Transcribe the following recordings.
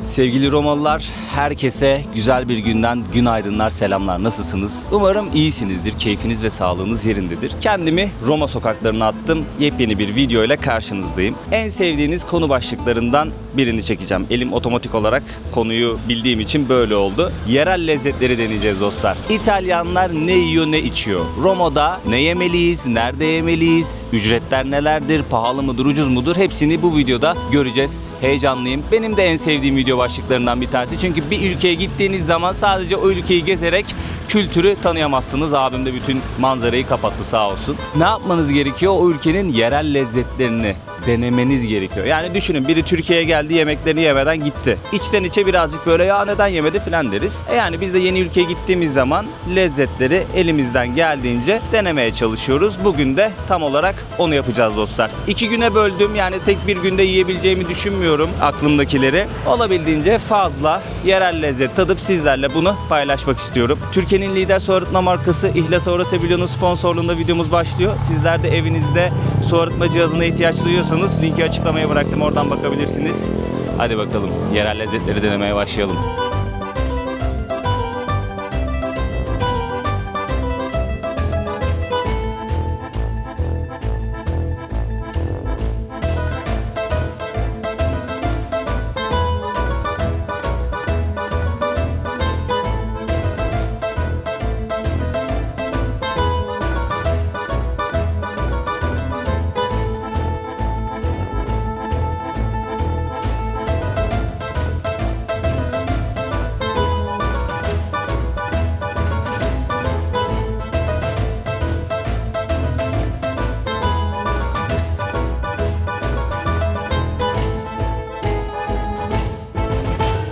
Sevgili Romalılar, herkese güzel bir günden günaydınlar, selamlar. Nasılsınız? Umarım iyisinizdir, keyfiniz ve sağlığınız yerindedir. Kendimi Roma sokaklarına attım. Yepyeni bir video ile karşınızdayım. En sevdiğiniz konu başlıklarından birini çekeceğim. Elim otomatik olarak konuyu bildiğim için böyle oldu. Yerel lezzetleri deneyeceğiz dostlar. İtalyanlar ne yiyor ne içiyor? Roma'da ne yemeliyiz, nerede yemeliyiz, ücretler nelerdir, pahalı mıdır, ucuz mudur? Hepsini bu videoda göreceğiz. Heyecanlıyım. Benim de en sevdiğim video başlıklarından bir tanesi. Çünkü bir ülkeye gittiğiniz zaman sadece o ülkeyi gezerek kültürü tanıyamazsınız. Abim de bütün manzarayı kapattı sağ olsun. Ne yapmanız gerekiyor? O ülkenin yerel lezzetlerini denemeniz gerekiyor. Yani düşünün, biri Türkiye'ye geldi, yemeklerini yemeden gitti. İçten içe birazcık böyle ya neden yemedi filan deriz. Yani biz de yeni ülkeye gittiğimiz zaman lezzetleri elimizden geldiğince denemeye çalışıyoruz. Bugün de tam olarak onu yapacağız dostlar. 2 güne böldüm, yani tek bir günde yiyebileceğimi düşünmüyorum aklımdakileri. Olabildiğince fazla yerel lezzet tadıp sizlerle bunu paylaşmak istiyorum. Türkiye'nin lider su arıtma markası İhlas Aura Sevilyon'un sponsorluğunda videomuz başlıyor. Sizler de evinizde su arıtma cihazına ihtiyaç duyuyorsanız linki açıklamaya bıraktım, oradan bakabilirsiniz. Hadi bakalım yerel lezzetleri denemeye başlayalım.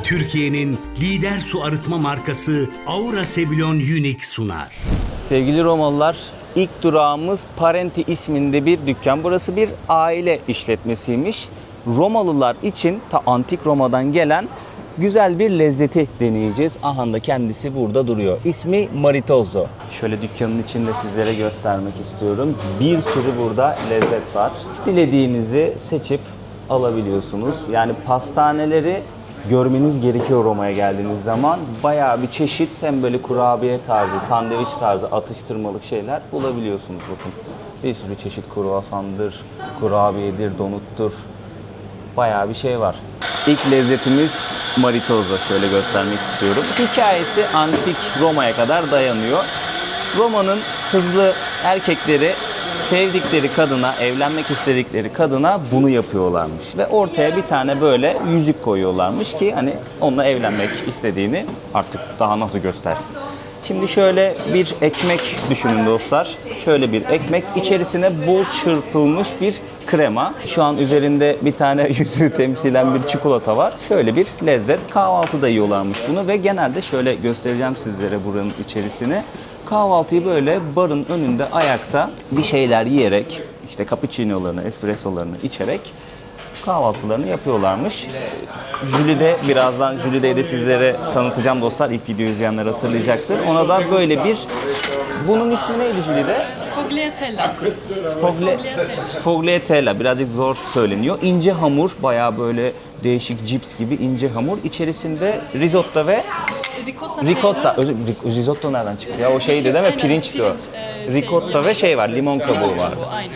Türkiye'nin lider su arıtma markası Aura Sevilyon Unique sunar. Sevgili Romalılar, ilk durağımız Parenti isminde bir dükkan. Burası bir aile işletmesiymiş. Romalılar için ta antik Roma'dan gelen güzel bir lezzeti deneyeceğiz. Aha da kendisi burada duruyor. İsmi Maritozzo. Şöyle dükkanın içinde sizlere göstermek istiyorum. Bir sürü burada lezzet var. Dilediğinizi seçip alabiliyorsunuz. Yani pastaneleri görmeniz gerekiyor Roma'ya geldiğiniz zaman. Bayağı bir çeşit, hem böyle kurabiye tarzı, sandviç tarzı, atıştırmalık şeyler bulabiliyorsunuz bakın. Bir sürü çeşit kruvasandır, kurabiyedir, donuttur. Bayağı bir şey var. İlk lezzetimiz Maritozzo. Şöyle göstermek istiyorum. Hikayesi antik Roma'ya kadar dayanıyor. Roma'nın hızlı erkekleri sevdikleri kadına, evlenmek istedikleri kadına bunu yapıyorlarmış. Ve ortaya bir tane böyle yüzük koyuyorlarmış ki hani onunla evlenmek istediğini artık daha nasıl göstersin. Şimdi şöyle bir ekmek düşünün dostlar. Şöyle bir ekmek, içerisine bol çırpılmış bir krema. Şu an üzerinde bir tane yüzüğü temsilen bir çikolata var. Şöyle bir lezzet. Kahvaltıda yiyorlarmış bunu ve genelde şöyle göstereceğim sizlere buranın içerisini. Kahvaltıyı böyle barın önünde ayakta bir şeyler yiyerek, işte cappuccino'larını, espressolarını içerek kahvaltılarını yapıyorlarmış. Jülide, birazdan Jülide'yi de sizlere tanıtacağım dostlar. İlk videoyu izleyenler hatırlayacaktır. Ona da böyle bir... Bunun ismi neydi Jülide? Sfogliatella. Sfogliatella. Birazcık zor söyleniyor. İnce hamur, bayağı böyle değişik cips gibi ince hamur. İçerisinde risotto ve... Ricotta. Risotto nereden çıktı? Ya o şeydi değil mi? Pirinçti o. Ricotta ve şey var, limon kabuğu var. Aynen.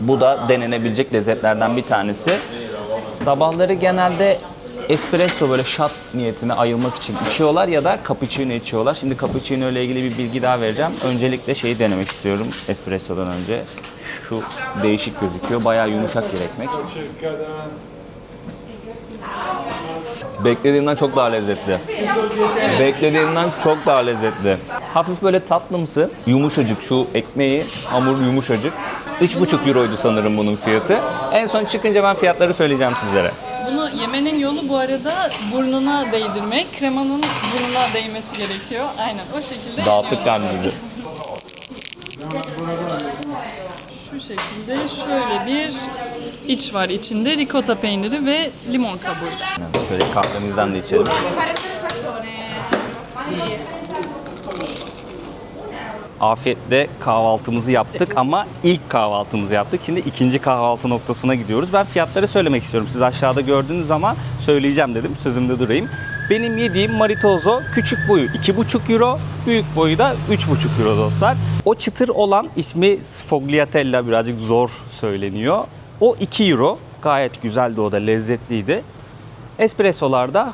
Bu da denenebilecek lezzetlerden bir tanesi. Sabahları genelde espresso böyle shot niyetine ayılmak için içiyorlar ya da cappuccino içiyorlar. Şimdi cappuccino ile ilgili bir bilgi daha vereceğim. Öncelikle şeyi denemek istiyorum espressodan önce. Şu değişik gözüküyor. Bayağı yumuşak bir ekmek. Beklediğimden çok daha lezzetli. Beklediğimden çok daha lezzetli. Hafif böyle tatlımsı, yumuşacık şu ekmeği, hamur yumuşacık. 3,5 euroydu sanırım bunun fiyatı. En son çıkınca ben fiyatları söyleyeceğim sizlere. Bunu yemenin yolu bu arada burnuna değdirmek. Kremanın burnuna değmesi gerekiyor. Aynen o şekilde. Dağıttık kendimizi. Şu şekilde şöyle bir iç var, içinde ricotta peyniri ve limon kabuğu. Yani şöyle kahvemizden de içelim. afiyetle kahvaltımızı yaptık ama ilk kahvaltımızı yaptık. Şimdi ikinci kahvaltı noktasına gidiyoruz. Ben fiyatları söylemek istiyorum. Siz aşağıda gördünüz ama söyleyeceğim dedim. Sözümde durayım. Benim yediğim Maritozzo küçük boyu 2,5 euro, büyük boyu da 3,5 euro dostlar. O çıtır olan ismi Sfogliatella, birazcık zor söyleniyor. O 2 euro. Gayet güzeldi, o da lezzetliydi. Espressolarda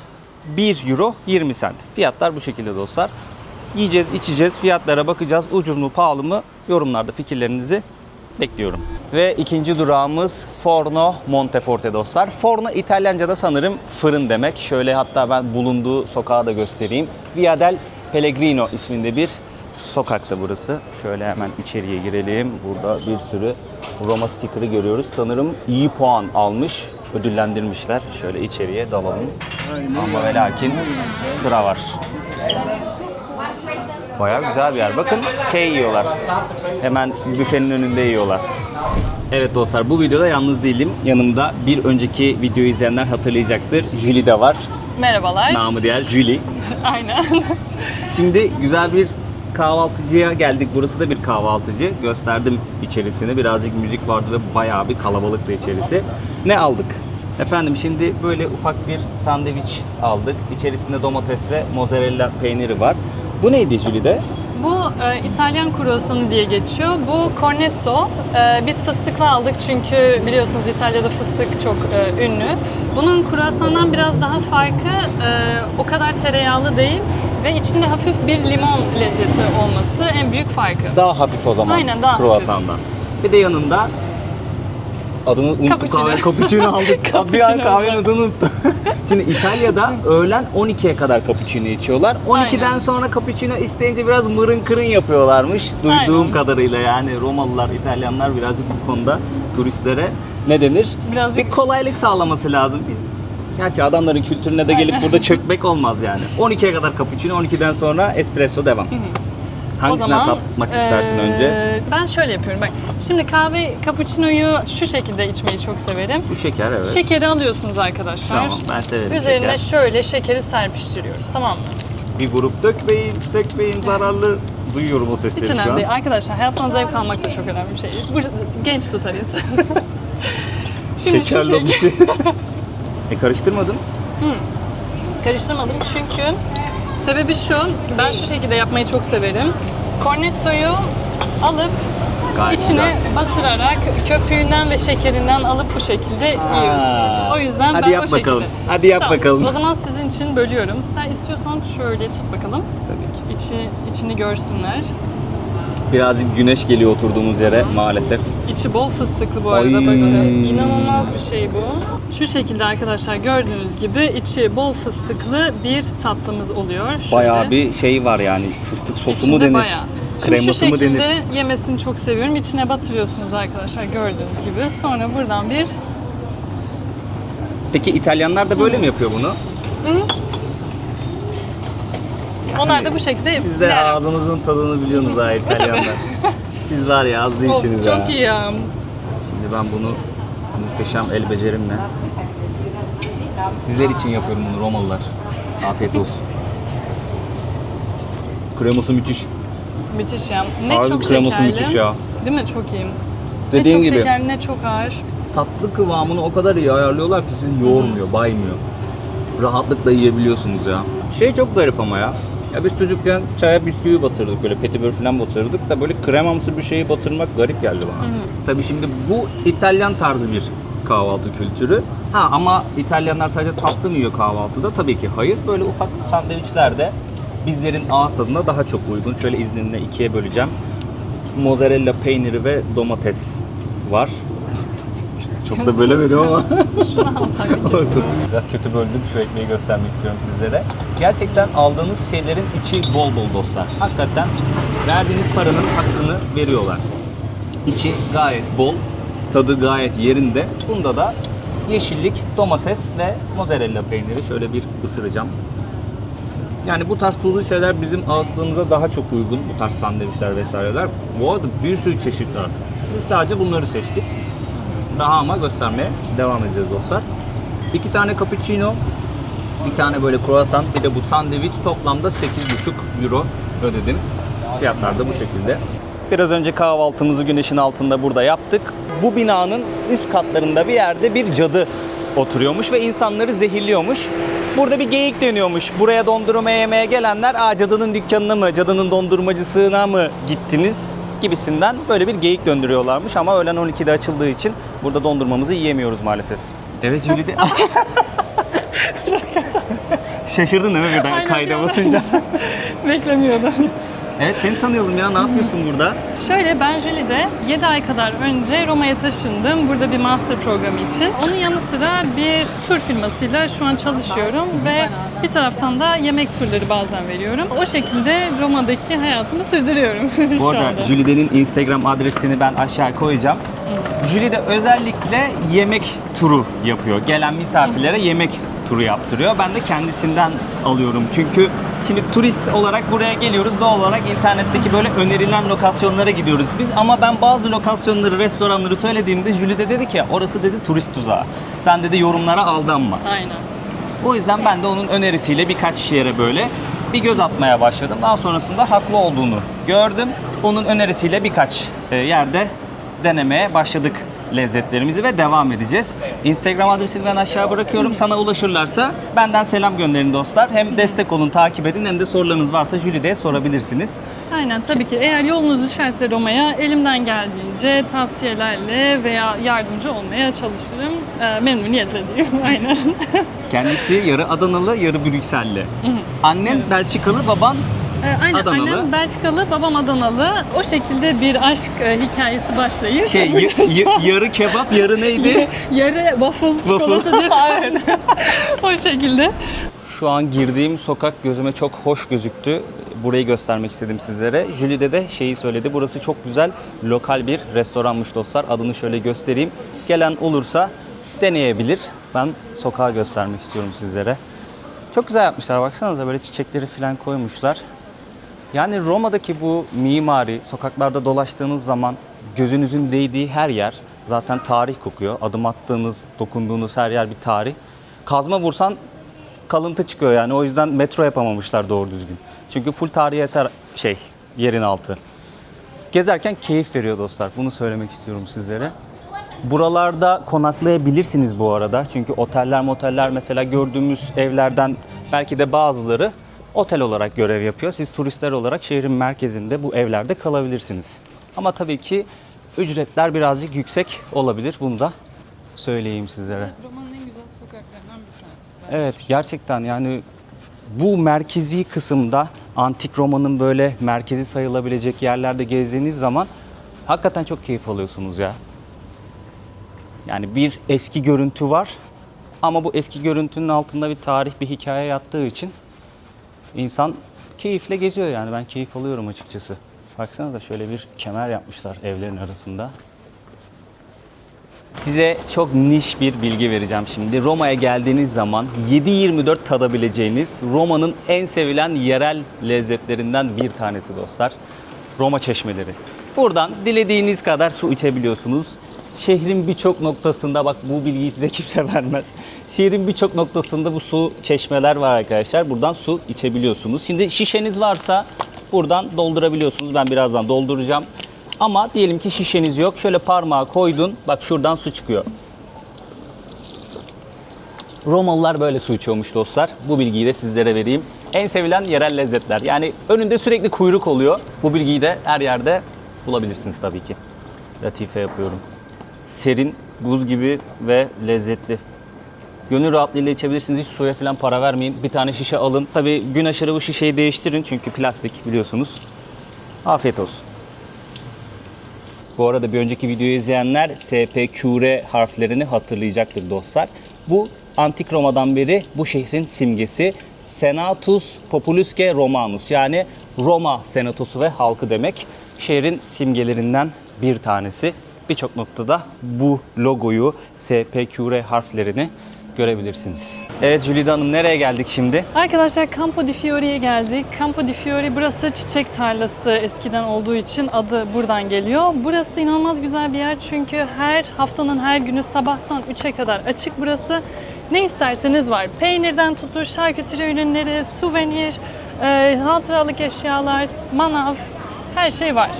1 euro 20 cent. Fiyatlar bu şekilde dostlar. Yiyeceğiz, içeceğiz, fiyatlara bakacağız. Ucuz mu, pahalı mı? Yorumlarda fikirlerinizi bekliyorum. Ve ikinci durağımız Forno Monteforte dostlar. Forno İtalyanca'da sanırım fırın demek. Şöyle hatta ben bulunduğu sokağı da göstereyim. Via del Pellegrino isminde bir sokakta burası. Şöyle hemen içeriye girelim. Burada bir sürü Roma sticker'ı görüyoruz. Sanırım iyi puan almış, ödüllendirmişler. Şöyle içeriye dalalım. Ama ve lakin sıra var. Bayağı güzel bir yer. Bakın yiyorlar. Hemen büfenin önünde yiyorlar. Evet dostlar, bu videoda yalnız değilim. Yanımda bir önceki videoyu izleyenler hatırlayacaktır. Julie de var. Merhabalar. Namı diğer Julie. Aynen. Şimdi güzel bir kahvaltıcıya geldik. Burası da bir kahvaltıcı. Gösterdim içerisini. Birazcık müzik vardı ve bayağı bir kalabalıktı içerisi. Ne aldık? Efendim şimdi böyle ufak bir sandviç aldık. İçerisinde domates ve mozzarella peyniri var. Bu neydi Julie'de? Bu İtalyan kruvasanı diye geçiyor. Bu cornetto. Biz fıstıklı aldık çünkü biliyorsunuz İtalya'da fıstık çok ünlü. Bunun kruvasandan biraz daha farkı o kadar tereyağlı değil ve içinde hafif bir limon lezzeti olması en büyük farkı. Daha hafif o zaman. Aynen, daha kruvasandan. Bir de yanında adını unuttuk, cappuccino aldık. Bir an kahvenin adını unuttum. Şimdi İtalya'da öğlen 12'ye kadar cappuccino içiyorlar. 12'den Aynen. sonra cappuccino isteyince biraz mırın kırın yapıyorlarmış. Duyduğum Aynen. kadarıyla yani Romalılar, İtalyanlar birazcık bu konuda turistlere ne denir? Birazcık bir kolaylık sağlaması lazım. Biz gerçi adamların kültürüne de gelip burada çökmek olmaz yani. 12'ye kadar cappuccino, 12'den sonra espresso devam. Hangisinden tatmak istersin önce? Ben şöyle yapıyorum bak. Şimdi kahve cappuccino'yu şu şekilde içmeyi çok severim. Bu şeker, evet. Şekeri alıyorsunuz arkadaşlar. Tamam, ben severim Üzerine şeker. şöyle şekeri serpiştiriyoruz, tamam mı? Bir grup dökmeyin zararlı. Duyuyorum o sesleri Hiç şu önemli an. değil. Arkadaşlar hayattan zevk almak da çok önemli bir şey. Bu genç tutar insanı. Şimdi şu Şekerli bir şey. Karıştırmadın? Karıştırmadım çünkü sebebi şu, ben şu şekilde yapmayı çok severim. Cornetto'yu alıp Gayet içine güzel. batırarak köpüğünden ve şekerinden alıp bu şekilde yiyorsunuz. O yüzden Hadi ben yap o şekilde. bakalım. Hadi yap Tamam, bakalım. O zaman sizin için bölüyorum. Sen istiyorsan şöyle tut bakalım. Tabii ki. İçini görsünler. Birazcık güneş geliyor oturduğumuz yere maalesef. İçi bol fıstıklı bu arada. Ay. Bakın. İnanılmaz bir şey bu. Şu şekilde arkadaşlar gördüğünüz gibi içi bol fıstıklı bir tatlımız oluyor. Şöyle. Bayağı bir şey var yani. Fıstık sosu mu İçinde denir? bayağı. Şimdi şu Kreması mı şekilde denir? yemesini çok seviyorum. İçine batırıyorsunuz arkadaşlar gördüğünüz gibi. Sonra buradan bir Peki İtalyanlar da böyle mi yapıyor bunu? onlar da bu şekilde Siz de yer. ağzınızın tadını biliyorsunuz ha İtalyanlar. Siz var ya az Of, değilsiniz ha. çok iyi ya. Şimdi ben bunu muhteşem el becerimle sizler için yapıyorum bunu Romalılar. Afiyet olsun. Kreması müthiş. Müthiş ya. Ne Harbi çok kreması şekerli. müthiş ya. Değil mi? Çok iyi. Dediğin ne çok gibi. şekerli ne çok ağır. Tatlı kıvamını o kadar iyi ayarlıyorlar ki sizi yoğurmuyor, baymıyor. Rahatlıkla yiyebiliyorsunuz ya. Şey çok garip ama ya. Ya biz çocukken çaya bisküvi batırdık, böyle petibör falan batırdık da böyle kremamsı bir şeyi batırmak garip geldi bana. Tabii şimdi bu İtalyan tarzı bir kahvaltı kültürü. Ha ama İtalyanlar sadece tatlı mı yiyor kahvaltıda? Tabii ki hayır. Böyle ufak sandviçler de bizlerin ağız tadına daha çok uygun. Şöyle izninle ikiye böleceğim. Mozzarella peyniri ve domates var. Çok da bölemedim ama. Şunu alsak. Olsun. Biraz kötü böldüm. Şu ekmeği göstermek istiyorum sizlere. Gerçekten aldığınız şeylerin içi bol bol dostlar. Hakikaten verdiğiniz paranın hakkını veriyorlar. İçi gayet bol. Tadı gayet yerinde. Bunda da yeşillik, domates ve mozzarella peyniri. Şöyle bir ısıracağım. Yani bu tarz tuzlu şeyler bizim ağız tadımıza daha çok uygun. Bu tarz sandviçler vesaireler. Bu arada bir sürü çeşit var. Biz sadece bunları seçtik. Daha ama göstermeye devam edeceğiz dostlar. 2 tane cappuccino, bir tane böyle kruvasan, bir de bu sandviç toplamda 8,5 euro ödedim. Fiyatlar da bu şekilde. Biraz önce kahvaltımızı güneşin altında burada yaptık. Bu binanın üst katlarında bir yerde bir cadı oturuyormuş ve insanları zehirliyormuş. Burada bir geyik dönüyormuş. Buraya dondurma yemeye gelenler, cadının dükkanına mı, cadının dondurmacısına mı gittiniz gibisinden böyle bir geyik döndürüyorlarmış. Ama öğlen 12'de açıldığı için burada dondurmamızı yiyemiyoruz maalesef. Evet Jülide. Şaşırdın değil mi birden Aynen, kayda diyorum. basınca? Beklemiyordum. Evet, seni tanıyalım ya. Ne yapıyorsun burada? Şöyle, ben Jüli'de 7 ay kadar önce Roma'ya taşındım. Burada bir master programı için. Onun yanı sıra bir tur firmasıyla şu an çalışıyorum ve bir taraftan da yemek turları bazen veriyorum. O şekilde Roma'daki hayatımı sürdürüyorum Bu şu arada anda. Jülide'nin Instagram adresini ben aşağı koyacağım. Jülide özellikle yemek turu yapıyor. Gelen misafirlere yemek turu yaptırıyor. Ben de kendisinden alıyorum. Çünkü şimdi turist olarak buraya geliyoruz. Doğal olarak internetteki böyle önerilen lokasyonlara gidiyoruz biz. Ama ben bazı lokasyonları, restoranları söylediğimde Jülide dedi ki orası dedi turist tuzağı. Sen dedi yorumlara aldanma. Aynen. O yüzden ben de onun önerisiyle birkaç yere böyle bir göz atmaya başladım. Daha sonrasında haklı olduğunu gördüm. Onun önerisiyle birkaç yerde denemeye başladık lezzetlerimizi ve devam edeceğiz. Instagram adresini ben aşağı bırakıyorum. Sana ulaşırlarsa benden selam gönderin dostlar. Hem destek olun, takip edin hem de sorularınız varsa Jülide'ye sorabilirsiniz. Aynen, tabii ki. Eğer yolunuz düşerse Roma'ya elimden geldiğince tavsiyelerle veya yardımcı olmaya çalışırım. Memnuniyetle diyeyim. Aynen. Kendisi yarı Adanalı, yarı Brükselli. Annen Belçikalı, baban Aynen, Adanalı. annem Belçikalı, babam Adanalı. O şekilde bir aşk hikayesi başlayıp yarı kebap, yarı neydi? yarı waffle çikolatacı. Aynen. O şekilde. Şu an girdiğim sokak gözüme çok hoş gözüktü. Burayı göstermek istedim sizlere. Jülide de şeyi söyledi. Burası çok güzel lokal bir restoranmış dostlar. Adını şöyle göstereyim. Gelen olursa deneyebilir. Ben sokağı göstermek istiyorum sizlere. Çok güzel yapmışlar. Baksanıza böyle çiçekleri falan koymuşlar. Yani Roma'daki bu mimari, sokaklarda dolaştığınız zaman gözünüzün değdiği her yer zaten tarih kokuyor. Adım attığınız, dokunduğunuz her yer bir tarih. Kazma vursan kalıntı çıkıyor yani. O yüzden metro yapamamışlar doğru düzgün. Çünkü full tarihi eser yerin altı. Gezerken keyif veriyor dostlar. Bunu söylemek istiyorum sizlere. Buralarda konaklayabilirsiniz bu arada. Çünkü moteller mesela gördüğümüz evlerden belki de bazıları otel olarak görev yapıyor. Siz turistler olarak şehrin merkezinde bu evlerde kalabilirsiniz. Ama tabii ki ücretler birazcık yüksek olabilir. Bunu da söyleyeyim sizlere. Roma'nın en güzel sokaklarından bir tanesi. Evet, gerçekten yani bu merkezi kısımda antik Roma'nın böyle merkezi sayılabilecek yerlerde gezdiğiniz zaman hakikaten çok keyif alıyorsunuz ya. Yani bir eski görüntü var ama bu eski görüntünün altında bir tarih, bir hikaye yattığı için insan keyifle geziyor yani. Ben keyif alıyorum açıkçası. Baksanıza şöyle bir kemer yapmışlar evlerin arasında. Size çok niş bir bilgi vereceğim şimdi. Roma'ya geldiğiniz zaman 7/24 tadabileceğiniz Roma'nın en sevilen yerel lezzetlerinden bir tanesi dostlar. Roma çeşmeleri. Buradan dilediğiniz kadar su içebiliyorsunuz. Şehrin birçok noktasında, bak bu bilgiyi size kimse vermez. Şehrin birçok noktasında bu su çeşmeler var arkadaşlar. Buradan su içebiliyorsunuz. Şimdi şişeniz varsa buradan doldurabiliyorsunuz. Ben birazdan dolduracağım. Ama diyelim ki şişeniz yok. Şöyle parmağı koydun. Bak şuradan su çıkıyor. Romalılar böyle su içiyormuş dostlar. Bu bilgiyi de sizlere vereyim. En sevilen yerel lezzetler. Yani önünde sürekli kuyruk oluyor. Bu bilgiyi de her yerde bulabilirsiniz tabii ki. Latife yapıyorum. Serin, buz gibi ve lezzetli. Gönül rahatlığıyla içebilirsiniz. Hiç suya falan para vermeyin. Bir tane şişe alın. Tabii gün aşırı bu şişeyi değiştirin. Çünkü plastik biliyorsunuz. Afiyet olsun. Bu arada bir önceki videoyu izleyenler SPQR harflerini hatırlayacaktır dostlar. Bu antik Roma'dan beri bu şehrin simgesi. Senatus Populusque Romanus, yani Roma senatosu ve halkı demek. Şehrin simgelerinden bir tanesi. Birçok noktada bu logoyu, SPQR harflerini görebilirsiniz. Evet Jülide Hanım, nereye geldik şimdi? Arkadaşlar, Campo di Fiore'ye geldik. Campo di Fiore burası çiçek tarlası eskiden olduğu için adı buradan geliyor. Burası inanılmaz güzel bir yer çünkü haftanın her günü sabahtan 3'e kadar açık burası. Ne isterseniz var. Peynirden tutun, şarküteri ürünleri, suvenir, hatıralık eşyalar, manav, Her şey var.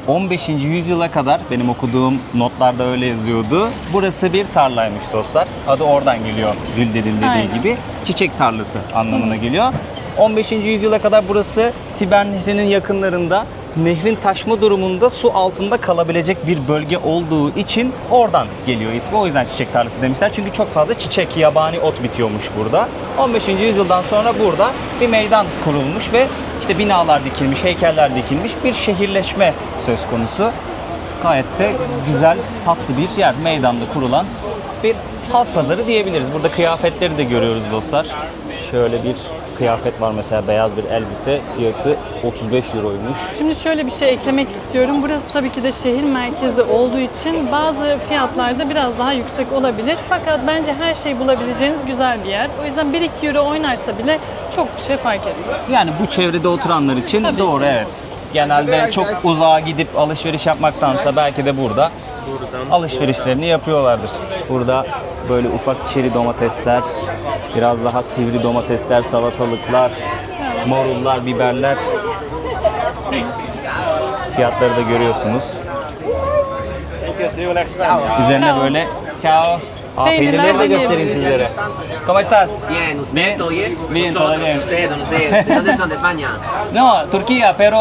15. yüzyıla kadar benim okuduğum notlarda öyle yazıyordu. Burası bir tarlaymış dostlar. Adı oradan geliyor, Jülden'in dediği Aynen. gibi. Çiçek tarlası anlamına geliyor. 15. yüzyıla kadar burası Tiber Nehri'nin yakınlarında, nehrin taşma durumunda su altında kalabilecek bir bölge olduğu için oradan geliyor ismi. O yüzden çiçek tarlası demişler. Çünkü çok fazla çiçek, yabani ot bitiyormuş burada. 15. yüzyıldan sonra burada bir meydan kurulmuş ve işte binalar dikilmiş, heykeller dikilmiş, bir şehirleşme söz konusu. Gayet de güzel, tatlı bir yer. Meydanda kurulan bir halk pazarı diyebiliriz. Burada kıyafetleri de görüyoruz dostlar. Şöyle bir kıyafet var mesela, beyaz bir elbise. Fiyatı 35 euroymuş. Şimdi şöyle bir şey eklemek istiyorum. Burası tabii ki de şehir merkezi olduğu için bazı fiyatlarda biraz daha yüksek olabilir. Fakat bence her şeyi bulabileceğiniz güzel bir yer. O yüzden 1-2 euro oynarsa bile çok bir şey fark etmez. Yani bu çevrede oturanlar için Tabii doğru, ki. evet. Genelde çok uzağa gidip alışveriş yapmaktansa belki de burada alışverişlerini yapıyorlardır. Burada böyle ufak çeri domatesler, biraz daha sivri domatesler, salatalıklar, marullar, biberler. Fiyatları da görüyorsunuz. Üzerine Ciao. böyle ciao. Peynirler Peynirleri de de göstereyim yiyebiliriz. sizlere. ¿Cómo estás? Bien, ¿usted Bien. todo bien? Bien, Nosotros, todo bien. Usted, no sé, ¿de dónde son? ¿De España? No, Turquía, pero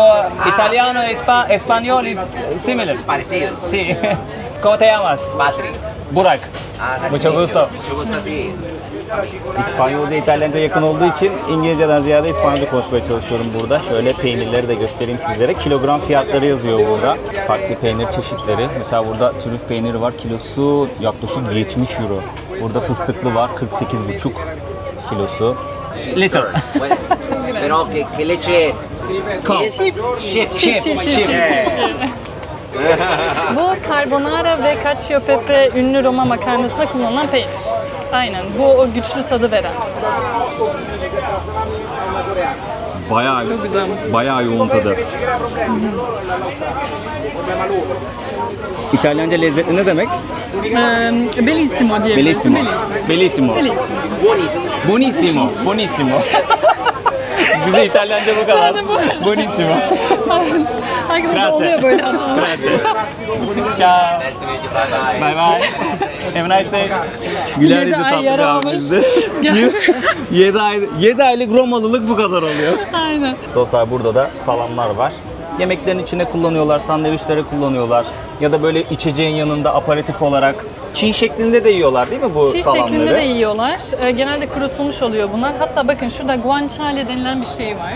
italiano, español es similar. Parecido. Sí. ¿Cómo te llamas? Patri. Burak. Ah, nice Mucho to meet gusto. you. Mucho gusto a ti. İspanyolca, İtalyanca yakın olduğu için İngilizceden ziyade İspanyolca konuşmaya çalışıyorum burada. Şöyle peynirleri de göstereyim sizlere. Kilogram fiyatları yazıyor burada. Farklı peynir çeşitleri. Mesela burada trüf peyniri var. Kilosu yaklaşık 70 euro. Burada fıstıklı var. 48,5 kilosu. Little. Bueno, pero ¿qué leche es? Sheep. Sheep. Bu carbonara ve cacio e pepe ünlü Roma makarnasında kullanılan peynir. Aynen. Bu o güçlü tadı veren. Bayağı yoğun tadı. İtalyanca lezzetli ne demek? Bellissimo diye. Bellissimo. Bellissimo. Buenísimo. Buonissimo. Buonissimo. Bize İtalyanca bu kadar. Buonissimo. Arkadaşlar Grazie. oluyor böyle hatalar. Grazie. Ciao. Nice to meet you. Bye bye. Bye bye. Have a nice day. Güler Yedi yüzü ay tatlı bir yaramamış. abimizdi. 7 aylık Romalılık bu kadar oluyor. Aynen. Dostlar burada da salamlar var. Yemeklerin içine kullanıyorlar, sandviçlere kullanıyorlar. Ya da böyle içeceğin yanında aperatif olarak çiğ şeklinde de yiyorlar değil mi bu Çiğ salamları? şeklinde de yiyorlar. Genelde kurutulmuş oluyor bunlar. Hatta bakın şurada guanciale denilen bir şey var.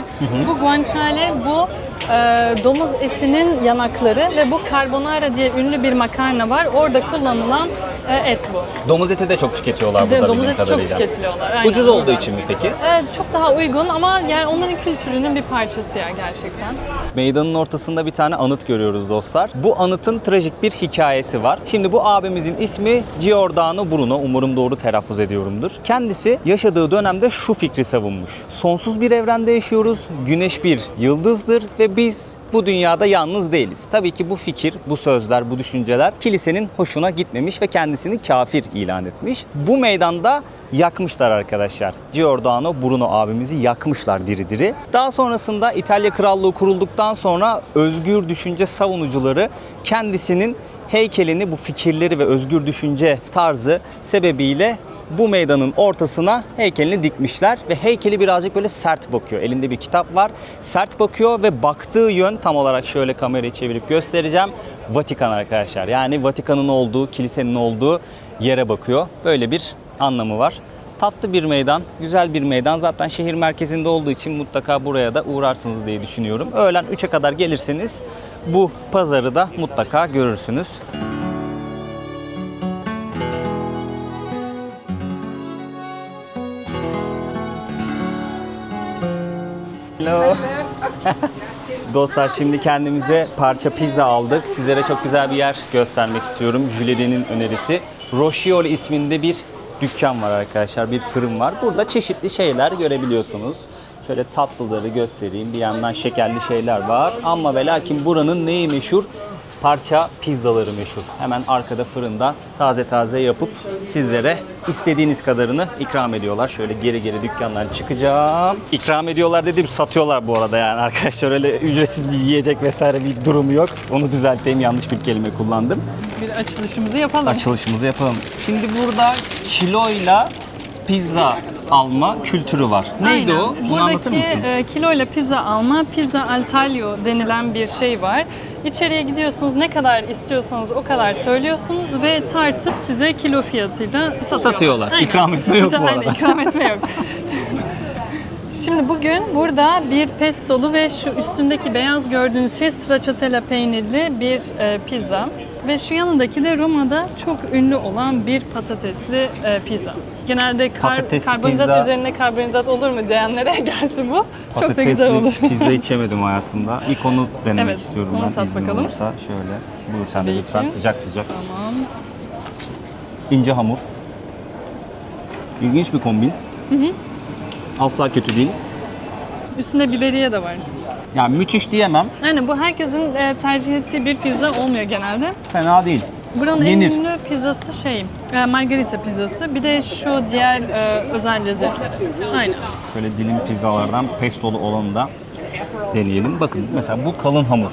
Bu guanciale bu domuz etinin yanakları ve bu carbonara diye ünlü bir makarna var. Orada kullanılan et bu. Domuz eti de çok tüketiyorlar burada Domuz bildiğim eti çok kadarıyla. tüketiliyorlar. Aynen. Ucuz olduğu için mi peki? Çok daha uygun ama yani onların kültürünün bir parçası ya gerçekten. Meydanın ortasında bir tane anıt görüyoruz dostlar. Bu anıtın trajik bir hikayesi var. Şimdi bu abimizin ismi Giordano Bruno. Umarım doğru telaffuz ediyorumdur. Kendisi yaşadığı dönemde şu fikri savunmuş. Sonsuz bir evrende yaşıyoruz. Güneş bir yıldızdır ve biz bu dünyada yalnız değiliz. Tabii ki bu fikir, bu sözler, bu düşünceler kilisenin hoşuna gitmemiş ve kendisini kafir ilan etmiş. Bu meydanda yakmışlar arkadaşlar. Giordano Bruno abimizi yakmışlar diri diri. Daha sonrasında İtalya Krallığı kurulduktan sonra özgür düşünce savunucuları kendisinin heykelini, bu fikirleri ve özgür düşünce tarzı sebebiyle bu meydanın ortasına heykelini dikmişler ve heykeli birazcık böyle sert bakıyor. Elinde bir kitap var. Sert bakıyor ve baktığı yön, tam olarak şöyle kamerayı çevirip göstereceğim, Vatikan arkadaşlar. Yani Vatikan'ın olduğu, kilisenin olduğu yere bakıyor. Böyle bir anlamı var. Tatlı bir meydan, güzel bir meydan. Zaten şehir merkezinde olduğu için mutlaka buraya da uğrarsınız diye düşünüyorum. Öğlen 3'e kadar gelirseniz bu pazarı da mutlaka görürsünüz. Hello. Dostlar şimdi kendimize parça pizza aldık. Sizlere çok güzel bir yer göstermek istiyorum. Jülede'nin önerisi. Roscioli isminde bir dükkan var arkadaşlar. Bir fırın var. Burada çeşitli şeyler görebiliyorsunuz. Şöyle tatlıları göstereyim. Bir yandan şekerli şeyler var. Ama ve lakin buranın neyi meşhur? parça pizzaları meşhur. Hemen arkada fırında taze taze yapıp sizlere istediğiniz kadarını ikram ediyorlar. Şöyle geri geri dükkandan çıkacağım. İkram ediyorlar dediğim satıyorlar bu arada yani arkadaşlar. Öyle ücretsiz bir yiyecek vesaire bir durumu yok. Onu düzelteyim, yanlış bir kelime kullandım. Bir açılışımızı yapalım. Açılışımızı yapalım. Şimdi burada kiloyla pizza alma kültürü var. Neydi Aynen. o? Bunu anlatır mısın? Buradaki kiloyla pizza alma, pizza al taglio denilen bir şey var. İçeriye gidiyorsunuz, ne kadar istiyorsanız o kadar söylüyorsunuz ve tartıp size kilo fiyatıyla Satıyorlar. Aynen. İkram etme yok bu Aynen, arada. ikram etme yok. Şimdi bugün burada bir pestolu ve şu üstündeki beyaz gördüğünüz şey stracciatella peynirli bir pizza. Ve şu yanındaki de Roma'da çok ünlü olan bir patatesli pizza. Genelde Patatesli karbonhidrat pizza. üzerine karbonhidrat olur mu diyenlere gelsin bu. Çok da Patatesli güzel olur. pizza hiç yemedim hayatımda. İlk onu denemek Evet, istiyorum onu ben. tat İzin bakalım. olursa şöyle. Buyur sen de Peki. lütfen, sıcak sıcak. Tamam. İnce hamur. İlginç bir kombin. Asla kötü değil. Üstünde biberiye de var. Yani müthiş diyemem. Yani bu herkesin tercih ettiği bir pizza olmuyor genelde. Fena değil. Buranın Yenir. en ünlü pizzası margarita pizzası. Bir de şu diğer özel lezzetler. Aynen. Şöyle dilim pizzalardan pestolu olanı da deneyelim. Bakın mesela bu kalın hamur.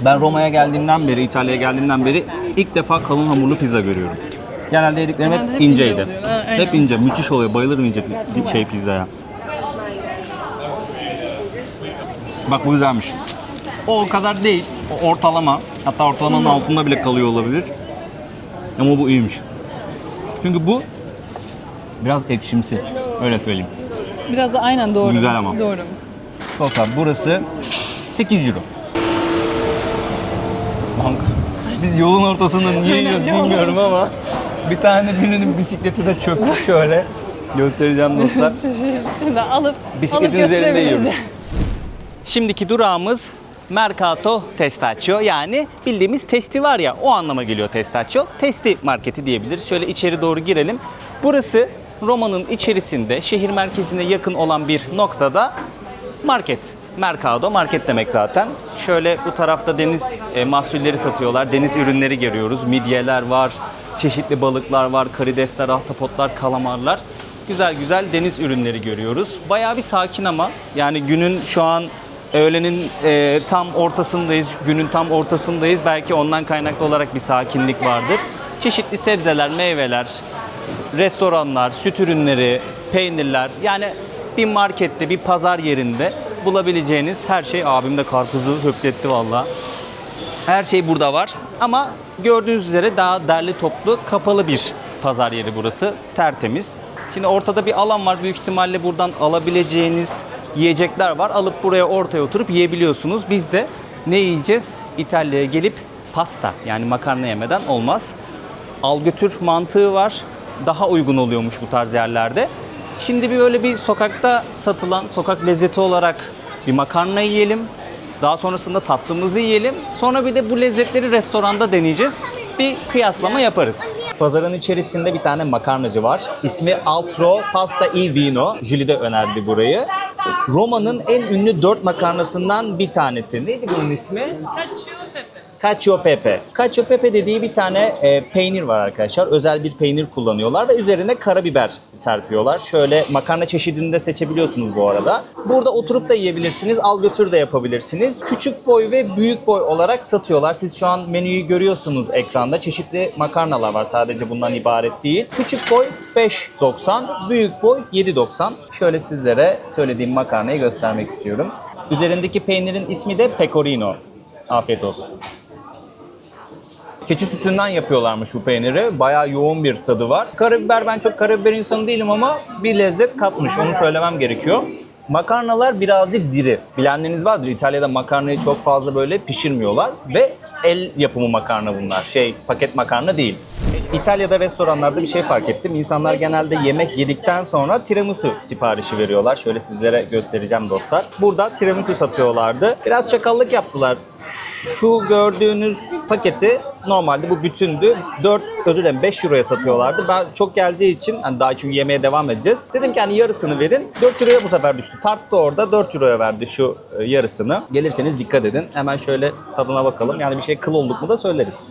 Ben Roma'ya geldiğimden beri, İtalya'ya geldiğimden beri ilk defa kalın hamurlu pizza görüyorum. Genelde yediklerim Genelde hep hep ince inceydi. oluyor. Ha, aynen. Hep ince, müthiş oluyor. Bayılırım ince pizzaya. Bak bu güzelmiş. O kadar değil. O ortalama. Hatta ortalamanın altında bile kalıyor olabilir. Ama bu iyiymiş. Çünkü bu biraz ekşimsi. Öyle söyleyeyim. Biraz da aynen doğru. Güzel ama. Doğru. Dostlar burası 8 euro. Banka. Biz yolun ortasında niye yiyoruz bilmiyorum ama bir tane birinin bisikleti de çöktü şöyle. Göstereceğim dostlar. Şimdi alıp Bisikletin üzerinde yiyoruz. Şimdiki durağımız Mercato Testaccio, yani bildiğimiz testi var ya, o anlama geliyor Testaccio. Testi marketi diyebiliriz. Şöyle içeri doğru girelim. Burası Roma'nın içerisinde, şehir merkezine yakın olan bir noktada market. Mercado, market demek zaten. Şöyle bu tarafta deniz mahsulleri satıyorlar. Deniz ürünleri görüyoruz. Midyeler var, çeşitli balıklar var, karidesler, ahtapotlar, kalamarlar. Güzel güzel deniz ürünleri görüyoruz. Bayağı bir sakin ama. Yani günün şu an öğlenin tam ortasındayız. Günün tam ortasındayız. Belki ondan kaynaklı olarak bir sakinlik vardır. Çeşitli sebzeler, meyveler, restoranlar, süt ürünleri, peynirler. Yani bir markette, bir pazar yerinde bulabileceğiniz her şey. Abim de karpuzu höpletti valla. Her şey burada var. Ama gördüğünüz üzere daha derli toplu, kapalı bir pazar yeri burası. Tertemiz. Şimdi ortada bir alan var. Büyük ihtimalle buradan alabileceğiniz yiyecekler var. Alıp buraya ortaya oturup yiyebiliyorsunuz. Biz de ne yiyeceğiz? İtalya'ya gelip pasta, yani makarna yemeden olmaz. Al götür mantığı var. Daha uygun oluyormuş bu tarz yerlerde. Şimdi böyle bir sokakta satılan, sokak lezzeti olarak bir makarna yiyelim. Daha sonrasında tatlımızı yiyelim. Sonra bir de bu lezzetleri restoranda deneyeceğiz. Bir kıyaslama yaparız. Pazarın içerisinde bir tane makarnacı var. İsmi Altro Pasta e Vino. Julie de önerdi burayı. Roma'nın en ünlü 4 makarnasından bir tanesi. Neydi bunun ismi? Cacio e Pepe. Cacio e Pepe dediği bir tane peynir var arkadaşlar. Özel bir peynir kullanıyorlar ve üzerine karabiber serpiyorlar. Şöyle makarna çeşidini de seçebiliyorsunuz bu arada. Burada oturup da yiyebilirsiniz. Al götür de yapabilirsiniz. Küçük boy ve büyük boy olarak satıyorlar. Siz şu an menüyü görüyorsunuz ekranda. Çeşitli makarnalar var, sadece bundan ibaret değil. Küçük boy 5.90, büyük boy 7.90. Şöyle sizlere söylediğim makarnayı göstermek istiyorum. Üzerindeki peynirin ismi de pecorino. Afiyet olsun. Keçi sütünden yapıyorlarmış bu peyniri. Bayağı yoğun bir tadı var. Karabiber, ben çok karabiber insanı değilim ama bir lezzet katmış. Onu söylemem gerekiyor. Makarnalar birazcık diri. Bilenleriniz vardır. İtalya'da makarnayı çok fazla böyle pişirmiyorlar. Ve el yapımı makarna bunlar. Paket makarna değil. İtalya'da restoranlarda bir şey fark ettim. İnsanlar genelde yemek yedikten sonra tiramisu siparişi veriyorlar. Şöyle sizlere göstereceğim dostlar. Burada tiramisu satıyorlardı. Biraz çakallık yaptılar. Şu gördüğünüz paketi normalde bu bütündü. 5 euroya satıyorlardı. Ben çok geleceği için hani daha çünkü yemeğe devam edeceğiz. Dedim ki hani yarısını verin. 4 euroya bu sefer düştü. Tart da orada 4 euroya verdi şu yarısını. Gelirseniz dikkat edin. Hemen şöyle tadına bakalım. Yani bir şey kıl olduk mu da söyleriz.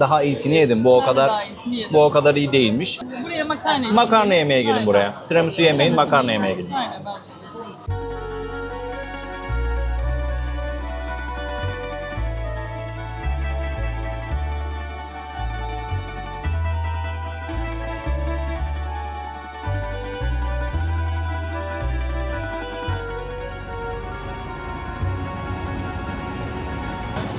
Daha iyisini yedim. Bu o kadar iyi değilmiş. Buraya makarna için. Makarna yemeye gelin buraya. Tiramisu yemeyin, makarna yemeye gelin. Aynen bence.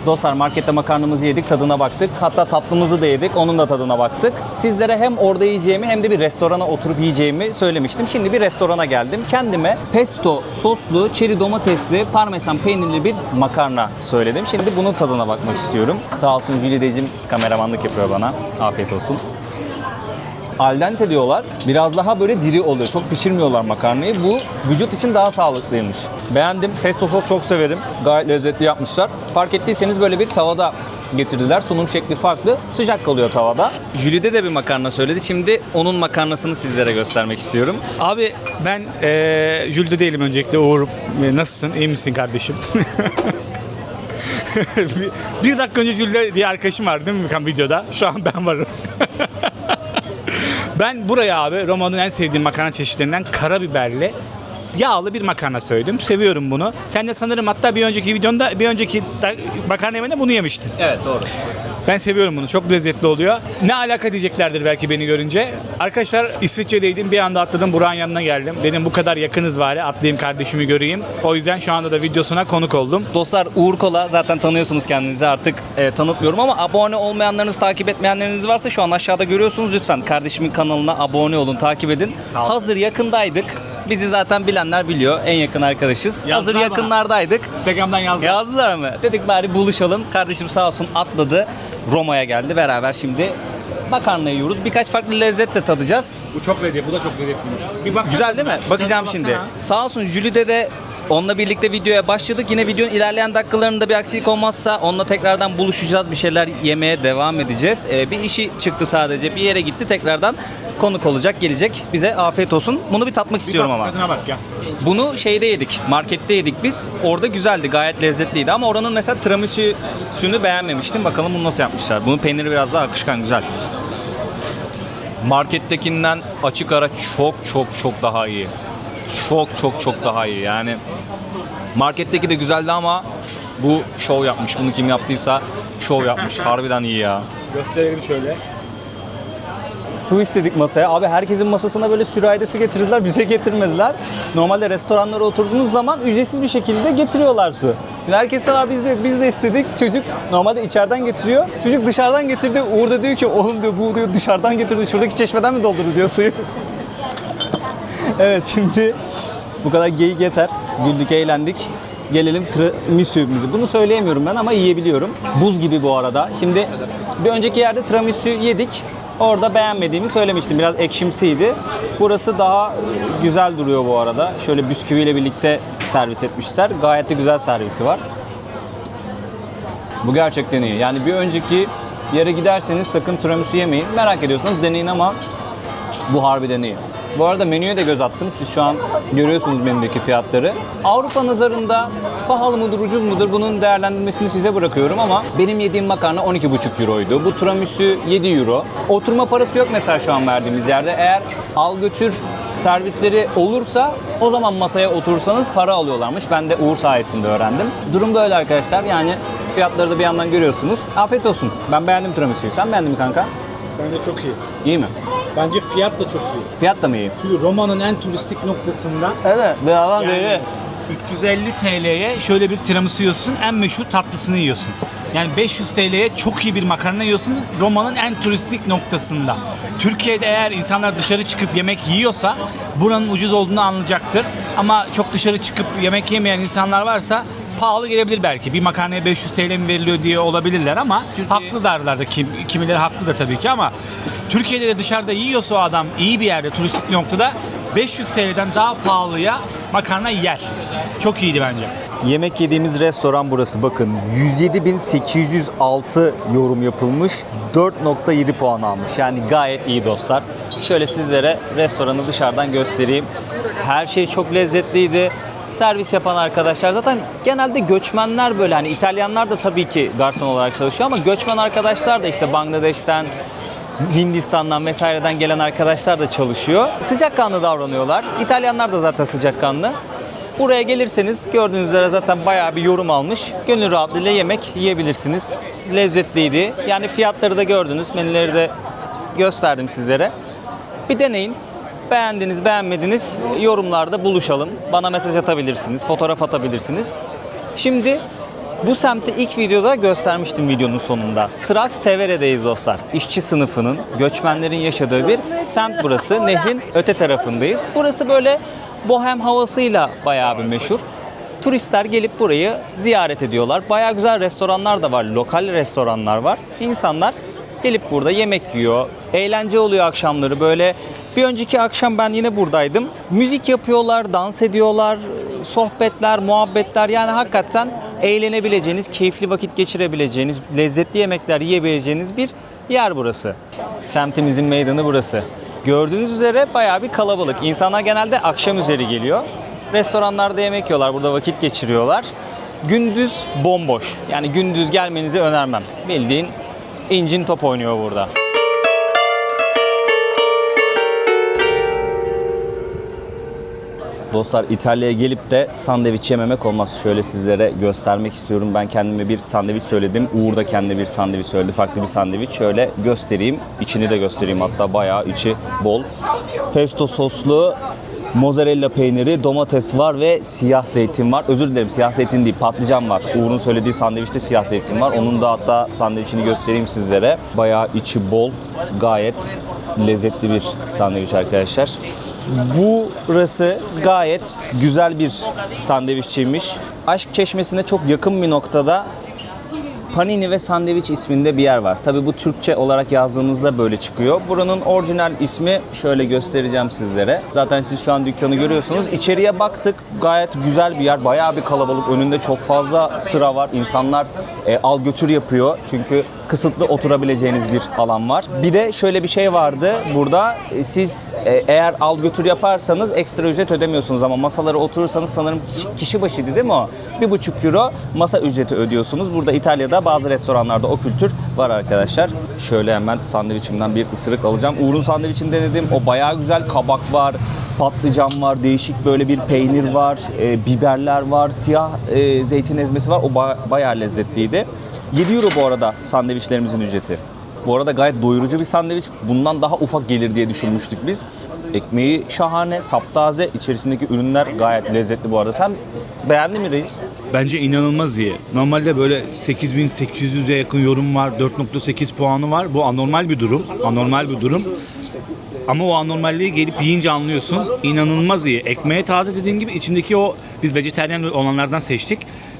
Dostlar markette makarnamızı yedik, tadına baktık. Hatta tatlımızı da yedik, onun da tadına baktık. Sizlere hem orada yiyeceğimi hem de bir restorana oturup yiyeceğimi söylemiştim. Şimdi bir restorana geldim. Kendime pesto soslu, çeri domatesli, parmesan peynirli bir makarna söyledim. Şimdi bunun tadına bakmak istiyorum. Sağ olsun Jülideciğim kameramanlık yapıyor bana. Afiyet olsun. Al dente diyorlar. Biraz daha böyle diri oluyor. Çok pişirmiyorlar makarnayı. Bu vücut için daha sağlıklıymış. Beğendim. Pesto sos çok severim. Gayet lezzetli yapmışlar. Fark ettiyseniz böyle bir tavada getirdiler. Sunum şekli farklı. Sıcak kalıyor tavada. Jülide de bir makarna söyledi. Şimdi onun makarnasını sizlere göstermek istiyorum. Abi ben Jülde değilim öncelikle Uğur. Nasılsın? İyi misin kardeşim? bir dakika önce Jülde diye arkadaşım var değil mi videoda? Şu an ben varım. Ben buraya abi Roma'nın en sevdiğim makarna çeşitlerinden karabiberli yağlı bir makarna söyledim. Seviyorum bunu. Sen de sanırım hatta bir önceki makarna yemeğinde bunu yemiştin. Evet doğru. Ben seviyorum bunu. Çok lezzetli oluyor. Ne alaka diyeceklerdir belki beni görünce. Arkadaşlar İsviçre'deydim. Bir anda atladım. Burak'ın yanına geldim. Dedim bu kadar yakınız bari. Atlayayım kardeşimi göreyim. O yüzden şu anda da videosuna konuk oldum. Dostlar Uğur Kola zaten tanıyorsunuz kendinizi artık tanıtmıyorum ama abone olmayanlarınız, takip etmeyenleriniz varsa şu an aşağıda görüyorsunuz. Lütfen kardeşimin kanalına abone olun, takip edin. Hazır yakındaydık. Bizi zaten bilenler biliyor. En yakın arkadaşız. Yazdılar Hazır bana. yakınlardaydık. Instagram'dan yazdım. Yazdılar mı? Dedik bari buluşalım. Kardeşim sağ olsun atladı. Roma'ya geldi. Beraber şimdi makarna yiyoruz. Birkaç farklı lezzet de tadacağız. Bu çok lezzetli. Bu da çok lezzetliymiş. Bir baksana. Güzel değil mi? Bakacağım Baksana. şimdi. Sağ olsun Jülide de onunla birlikte videoya başladık. Yine videonun ilerleyen dakikalarında bir aksilik olmazsa onunla tekrardan buluşacağız. Bir şeyler yemeye devam edeceğiz. Bir işi çıktı sadece. Bir yere gitti. Tekrardan konuk olacak, gelecek. Bize afiyet olsun. Bunu bir tatmak istiyorum ama. Tadına bak ya. Bunu şeyde yedik. Markette yedik biz. Orada güzeldi. Gayet lezzetliydi ama oranın mesela tiramisü'sünü beğenmemiştim. Bakalım bunu nasıl yapmışlar. Bunun peyniri biraz daha akışkan, güzel. Markettekinden açık ara çok daha iyi. Çok daha iyi. Yani marketteki de güzeldi ama bu şov yapmış. Bunu kim yaptıysa şov yapmış. Harbiden iyi ya. Gösterelim şöyle. Su istedik masaya. Abi herkesin masasına böyle sürahide su getirdiler. Bize getirmediler. Normalde restoranlara oturduğunuz zaman ücretsiz bir şekilde getiriyorlar su. Şimdi herkes de var, biz de istedik. Çocuk normalde içeriden getiriyor. Çocuk dışarıdan getirdi. Uğur da diyor ki oğlum diyor bu diyor dışarıdan getirdi. Şuradaki çeşmeden mi doldurdu diyor suyu. Evet şimdi bu kadar geyik yeter. Güldük, eğlendik. Gelelim tiramisü'müzü. Bunu söyleyemiyorum ben ama yiyebiliyorum. Buz gibi bu arada. Şimdi bir önceki yerde tiramisu yedik. Orada beğenmediğimi söylemiştim. Biraz ekşimsiydi. Burası daha güzel duruyor bu arada. Şöyle bisküviyle birlikte servis etmişler. Gayet de güzel servisi var. Bu gerçekten iyi. Yani bir önceki yere giderseniz sakın tiramisu yemeyin. Merak ediyorsanız deneyin ama bu harbiden iyi. Bu arada menüye de göz attım. Siz şu an görüyorsunuz menüdeki fiyatları. Avrupa nazarında pahalı mıdır, ucuz mudur bunun değerlendirmesini size bırakıyorum ama benim yediğim makarna 12,5 euroydu. Bu tiramisu 7 euro. Oturma parası yok mesela şu an verdiğimiz yerde. Eğer al götür servisleri olursa o zaman masaya oturursanız para alıyorlarmış. Ben de Uğur sayesinde öğrendim. Durum böyle arkadaşlar. Yani fiyatları da bir yandan görüyorsunuz. Afiyet olsun. Ben beğendim tiramisu'yu. Sen beğendin mi kanka? Bence çok iyi. İyi mi? Bence fiyat da çok iyi. Fiyat da mı iyi? Çünkü Roma'nın en turistik noktasında Evet. Bir alan yani 350 TL'ye şöyle bir tiramisu yiyorsun, en meşhur tatlısını yiyorsun. Yani 500 TL'ye çok iyi bir makarna yiyorsun Roma'nın en turistik noktasında. Türkiye'de eğer insanlar dışarı çıkıp yemek yiyorsa buranın ucuz olduğunu anlayacaktır. Ama çok dışarı çıkıp yemek yemeyen insanlar varsa pahalı gelebilir belki. Bir makarnaya 500 TL mi veriliyor diye olabilirler ama haklılarlar da, kimileri haklı da tabii ki, ama Türkiye'de de dışarıda yiyorsa o adam iyi bir yerde, turistik bir noktada 500 TL'den daha pahalıya makarna yer. Çok iyiydi bence. Yemek yediğimiz restoran burası. Bakın 107.806 yorum yapılmış. 4.7 puan almış. Yani gayet iyi dostlar. Şöyle sizlere restoranı dışarıdan göstereyim. Her şey çok lezzetliydi. Servis yapan arkadaşlar zaten genelde göçmenler, böyle hani İtalyanlar da tabii ki garson olarak çalışıyor ama göçmen arkadaşlar da işte Bangladeş'ten, Hindistan'dan vesaireden gelen arkadaşlar da çalışıyor. Sıcakkanlı davranıyorlar. İtalyanlar da zaten sıcakkanlı. Buraya gelirseniz gördüğünüz üzere zaten bayağı bir yorum almış. Gönül rahatlığıyla yemek yiyebilirsiniz. Lezzetliydi. Yani fiyatları da gördünüz. Menüleri de gösterdim sizlere. Bir deneyin. Beğendiniz, beğenmediniz yorumlarda buluşalım. Bana mesaj atabilirsiniz, fotoğraf atabilirsiniz. Şimdi bu semti ilk videoda göstermiştim videonun sonunda. Trastevere'deyiz dostlar. İşçi sınıfının, göçmenlerin yaşadığı bir semt burası. Nehrin öte tarafındayız. Burası böyle bohem havasıyla bayağı bir meşhur. Turistler gelip burayı ziyaret ediyorlar. Bayağı güzel restoranlar da var, lokal restoranlar var. İnsanlar gelip burada yemek yiyor, eğlence oluyor akşamları. Böyle bir önceki akşam ben yine buradaydım. Müzik yapıyorlar, dans ediyorlar, sohbetler, muhabbetler. Yani hakikaten eğlenebileceğiniz, keyifli vakit geçirebileceğiniz, lezzetli yemekler yiyebileceğiniz bir yer burası. Semtimizin meydanı burası. Gördüğünüz üzere bayağı bir kalabalık. İnsanlar genelde akşam üzeri geliyor. Restoranlarda yemek yiyorlar, burada vakit geçiriyorlar. Gündüz bomboş. Yani gündüz gelmenizi önermem. Bildiğin incin top oynuyor burada. Dostlar, İtalya'ya gelip de sandviç yememek olmaz. Şöyle sizlere göstermek istiyorum. Ben kendime bir sandviç söyledim. Uğur da kendine bir sandviç söyledi. Farklı bir sandviç. Şöyle göstereyim. İçini de göstereyim. Hatta bayağı içi bol. Pesto soslu, mozzarella peyniri, domates var ve siyah zeytin var. Özür dilerim, siyah zeytin değil, patlıcan var. Uğur'un söylediği sandviçte siyah zeytin var. Onun da hatta sandviçini göstereyim sizlere. Bayağı içi bol, gayet lezzetli bir sandviç arkadaşlar. Burası gayet güzel bir sandviççiymiş. Aşk Çeşmesi'ne çok yakın bir noktada Panini ve Sandviç isminde bir yer var. Tabii bu Türkçe olarak yazdığınızda böyle çıkıyor. Buranın orijinal ismi şöyle göstereceğim sizlere. Zaten siz şu an dükkanı görüyorsunuz. İçeriye baktık. Gayet güzel bir yer. Bayağı bir kalabalık. Önünde çok fazla sıra var. İnsanlar al götür yapıyor. Çünkü kısıtlı oturabileceğiniz bir alan var. Bir de şöyle bir şey vardı. Burada siz eğer al götür yaparsanız ekstra ücret ödemiyorsunuz ama masalara oturursanız sanırım kişi başıydı değil mi o? 1,5 euro masa ücreti ödüyorsunuz. Burada İtalya'da bazı restoranlarda o kültür var arkadaşlar. Şöyle hemen sandviçimden bir ısırık alacağım. Uğur'un sandviçini denedim. O bayağı güzel. Kabak var, patlıcan var, değişik böyle bir peynir var, biberler var, siyah zeytin ezmesi var. O bayağı lezzetliydi. 7 euro bu arada sandviçlerimizin ücreti. Bu arada gayet doyurucu bir sandviç. Bundan daha ufak gelir diye düşünmüştük biz. Ekmeği şahane, taptaze. İçerisindeki ürünler gayet lezzetli bu arada. Sen beğendin mi reis? Bence inanılmaz iyi. Normalde böyle 8.800'e yakın yorum var, 4.8 puanı var. Bu anormal bir durum. Anormal bir durum. Ama o anormalliği gelip yiyince anlıyorsun. İnanılmaz iyi. Ekmeğe taze dediğin gibi içindeki o, biz vejetaryen olanlardan seçtik.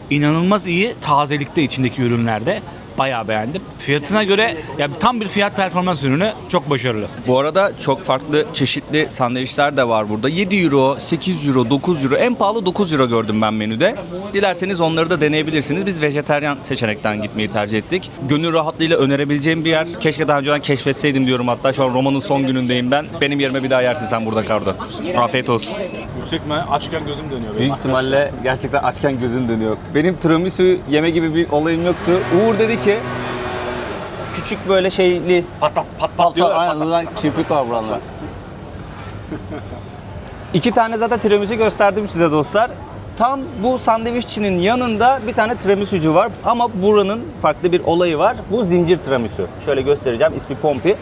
İnanılmaz iyi tazelikte içindeki ürünlerde. Bayağı beğendim. Fiyatına göre ya tam bir fiyat performans ürünü, çok başarılı. Bu arada çok farklı çeşitli sandviçler de var burada. 7 euro, 8 euro, 9 euro. En pahalı 9 euro gördüm ben menüde. Dilerseniz onları da deneyebilirsiniz. Biz vejetaryen seçenekten gitmeyi tercih ettik. Gönül rahatlığıyla önerebileceğim bir yer. Keşke daha önceden keşfetseydim diyorum hatta. Şu an Roma'nın son günündeyim ben. Benim yerime bir daha yersin sen burada Kardo. Afiyet olsun. Yüksek mi? Açken gözüm dönüyor. Büyük ihtimalle gerçekten açken gözün dönüyor. Benim tiramisu yeme gibi bir olayım yoktu. Uğur dedi ki küçük böyle şeyli Pat diyor. aynen buradan kirpik var buralar. 2 tane zaten tiramisu gösterdim size dostlar. Tam bu sandviççinin yanında bir tane tiramisucu var ama buranın farklı bir olayı var. Bu zincir tiramisu. Şöyle göstereceğim. İsmi Pompi.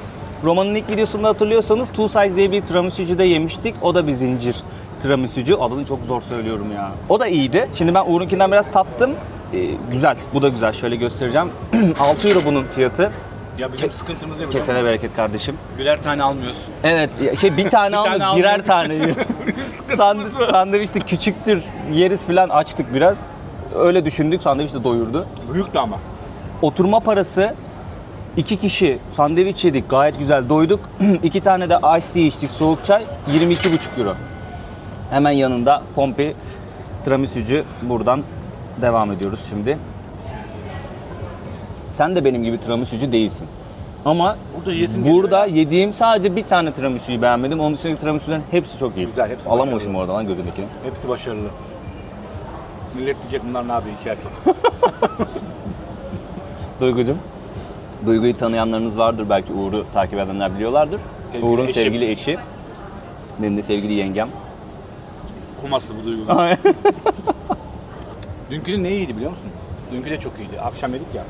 Roma'nın ilk videosunda hatırlıyorsanız Two Size diye bir tiramisucuda yemiştik. O da bir zincir tiramisucu. Adını çok zor söylüyorum ya. O da iyiydi. Şimdi ben Uğur'unkinden biraz tattım. Güzel. Bu da güzel. Şöyle göstereceğim. 6 euro bunun fiyatı. Ya bizim sıkıntımız ne? Kesene bereket kardeşim. Birer tane almıyoruz. Evet. Bir tane almıyoruz. Birer tane yiyor. Sandviç de küçüktür. Yeriz falan, açtık biraz. öyle düşündük. Sandviç de doyurdu. Büyüktü ama. Oturma parası 2 kişi sandviç yedik. Gayet güzel doyduk. 2 tane de ice tea içtik. Soğuk çay 22,5 euro. Hemen yanında Pompi tiramisucu. Buradan devam ediyoruz şimdi. Sen de benim gibi tiramisucu değilsin. Ama burada yediğim sadece bir tane tiramisu'yu beğenmedim. Onun dışındaki tiramisu'ların hepsi çok iyi. Güzel, hepsi Alamamışım başarılı. orada lan gözündekini. Hepsi başarılı. Millet diyecek bunlar ne yapıyor iki erkek. Duygucuğum. Duygu'yu tanıyanlarınız vardır. Belki Uğur'u takip edenler biliyorlardır. Sevgili Uğur'un eşim. sevgili eşi. Benim de sevgili yengem. Kuması bu duygular. Dünkünün ne iyiydi biliyor musun? Dünkü de çok iyiydi. Akşam yedik ya.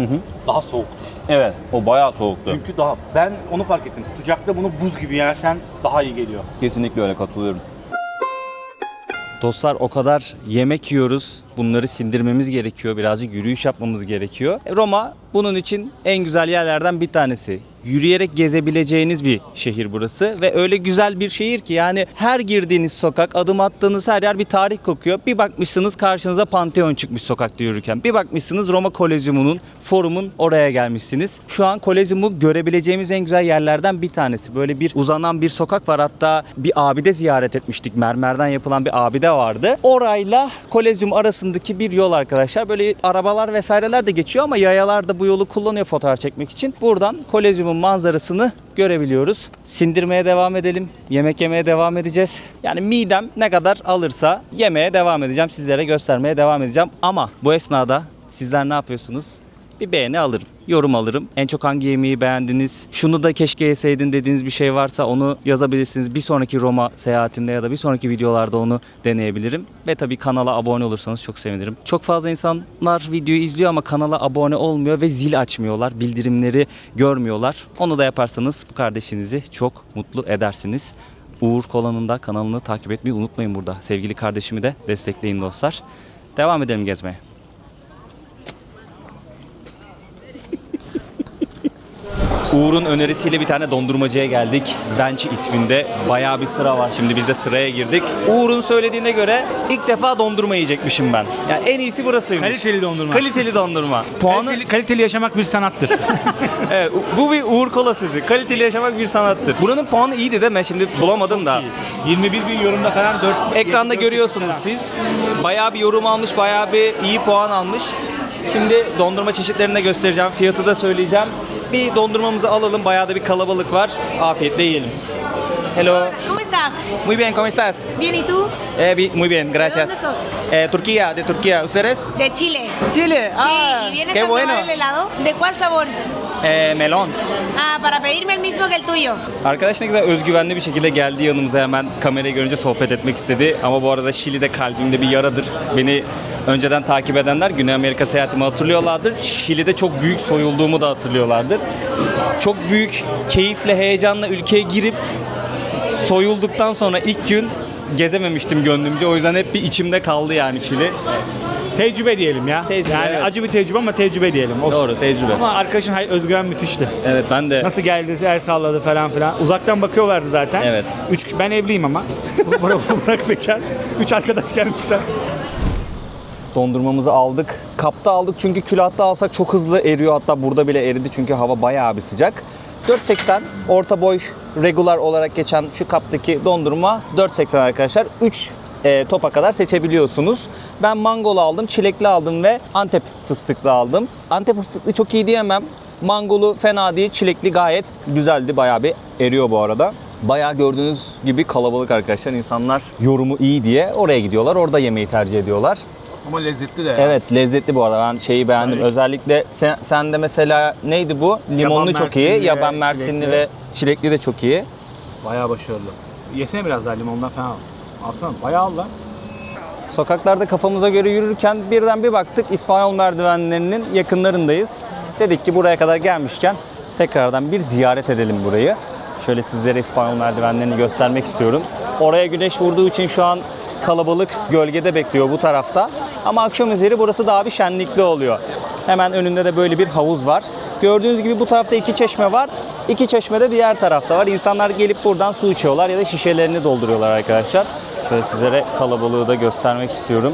Daha soğuktu. Evet, o bayağı soğuktu. Dünkü daha. Ben onu fark ettim. Sıcakta bunu buz gibi yersen daha iyi geliyor. Kesinlikle öyle, katılıyorum. Dostlar, o kadar yemek yiyoruz. Bunları sindirmemiz gerekiyor. Birazcık yürüyüş yapmamız gerekiyor. Roma bunun için en güzel yerlerden bir tanesi. Yürüyerek gezebileceğiniz bir şehir burası ve öyle güzel bir şehir ki yani her girdiğiniz sokak, adım attığınız her yer bir tarih kokuyor. Bir bakmışsınız karşınıza Pantheon çıkmış sokakta yürürken. Bir bakmışsınız Roma Kolezyumu'nun, Forum'un oraya gelmişsiniz. Şu an Kolezyumu görebileceğimiz en güzel yerlerden bir tanesi. Böyle bir uzanan bir sokak var. Hatta bir abide ziyaret etmiştik. Mermerden yapılan bir abide vardı. Orayla Kolezyum arasındaki bir yol arkadaşlar. Böyle arabalar vesaireler de geçiyor ama yayalar da bu yolu kullanıyor fotoğraf çekmek için. Buradan Kolezyum'un manzarasını görebiliyoruz. Sindirmeye devam edelim. Yemek yemeye devam edeceğiz. Yani midem ne kadar alırsa yemeye devam edeceğim. Sizlere göstermeye devam edeceğim. Ama bu esnada sizler ne yapıyorsunuz? Bir beğeni alırım, yorum alırım. En çok hangi yemeği beğendiniz? Şunu da keşke yeseydin dediğiniz bir şey varsa onu yazabilirsiniz. Bir sonraki Roma seyahatimde ya da bir sonraki videolarda onu deneyebilirim. Ve tabii kanala abone olursanız çok sevinirim. Çok fazla insanlar videoyu izliyor ama kanala abone olmuyor ve zil açmıyorlar. Bildirimleri görmüyorlar. Onu da yaparsanız bu kardeşinizi çok mutlu edersiniz. Uğur Kola'nın da kanalını takip etmeyi unutmayın burada. Sevgili kardeşimi de destekleyin dostlar. Devam edelim gezmeye. Uğur'un önerisiyle bir tane dondurmacıya geldik. Bench isminde. Bayağı bir sıra var. Şimdi biz de sıraya girdik. Uğur'un söylediğine göre ilk defa dondurma yiyecekmişim ben. Yani en iyisi burasıymış. Kaliteli dondurma. Kaliteli dondurma. Puanı... Kaliteli yaşamak bir sanattır. Evet, bu bir Uğur Kola sözü. Kaliteli yaşamak bir sanattır. Buranın puanı iyiydi değil mi? Şimdi bulamadım da. 21 bin yorumda falan 4. Ekranda görüyorsunuz siz. Bayağı bir yorum almış, bayağı bir iyi puan almış. Şimdi dondurma çeşitlerini de göstereceğim. Fiyatı da söyleyeceğim. Bir dondurmamızı alalım. Bayağı da bir kalabalık var. Afiyetle yiyelim. Hello. ¿Cómo estás? Muy bien, ¿cómo estás? Bien, ¿y tú? Muy bien, gracias. ¿De dónde sos? Turquía, de Turquía. ¿Ustedes? De Chile. Chile. Sí, Ah, ¿y vienes qué a bueno. probar el helado? ¿De cuál sabor? Melon. Ah, para pedirme el mismo que el tuyo. Arkadaş ne güzel özgüvenli bir şekilde geldi yanımıza, hemen kamerayı görünce sohbet etmek istedi. Ama bu arada Şili'de kalbimde bir yaradır. Beni önceden takip edenler Güney Amerika seyahatimi hatırlıyorlardır. Şili'de çok büyük soyulduğumu da hatırlıyorlardır. Çok büyük keyifle, heyecanla ülkeye girip soyulduktan sonra ilk gün gezememiştim gönlümce. O yüzden hep bir içimde kaldı yani Şili. Tecrübe diyelim ya. Tecrübe, yani evet. acı bir tecrübe ama tecrübe diyelim. Olsun. Doğru, tecrübe. Ama arkadaşın özgüven müthişti. Evet, ben de. Nasıl geldi, el salladı falan filan. Uzaktan bakıyorlardı zaten. Evet. Ben evliyim ama. Burak bekar. 3 arkadaş gelmişler. Dondurmamızı aldık. Kapta aldık çünkü külahta alsak çok hızlı eriyor. Hatta burada bile eridi çünkü hava bayağı bir sıcak. 4.80 orta boy regular olarak geçen şu kaptaki dondurma 4.80 arkadaşlar. 3 topa kadar seçebiliyorsunuz. Ben mangolu aldım, çilekli aldım ve Antep fıstıklı aldım. Antep fıstıklı çok iyi diyemem. Mangolu fena değil, çilekli gayet güzeldi. Bayağı bir eriyor bu arada. Bayağı gördüğünüz gibi kalabalık arkadaşlar. İnsanlar yorumu iyi diye oraya gidiyorlar. Orada yemeği tercih ediyorlar. Ama lezzetli de. Evet, lezzetli bu arada. Ben şeyi beğendim. Evet. Özellikle sen de mesela neydi bu? Limonlu Yaban çok iyi. mersinli Yaban ve mersinli çilekli. ve çilekli de çok iyi. Bayağı başarılı. Yesene biraz daha limondan falan al. Alsana. Bayağı al lan. Sokaklarda kafamıza göre yürürken birden bir baktık İspanyol merdivenlerinin yakınlarındayız. Dedik ki buraya kadar gelmişken tekrardan bir ziyaret edelim burayı. Şöyle sizlere İspanyol merdivenlerini göstermek istiyorum. Oraya güneş vurduğu için şu an kalabalık gölgede bekliyor bu tarafta. Ama akşam üzeri burası daha bir şenlikli oluyor. Hemen önünde de böyle bir havuz var. Gördüğünüz gibi bu tarafta 2 çeşme var. 2 çeşme de diğer tarafta var. İnsanlar gelip buradan su içiyorlar ya da şişelerini dolduruyorlar arkadaşlar. Şöyle sizlere kalabalığı da göstermek istiyorum.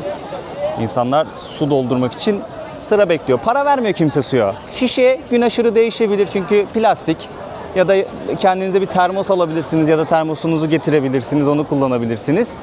İnsanlar su doldurmak için sıra bekliyor. Para vermiyor kimse suya. Şişe gün aşırı değişebilir çünkü plastik. Ya da kendinize bir termos alabilirsiniz ya da termosunuzu getirebilirsiniz, onu kullanabilirsiniz.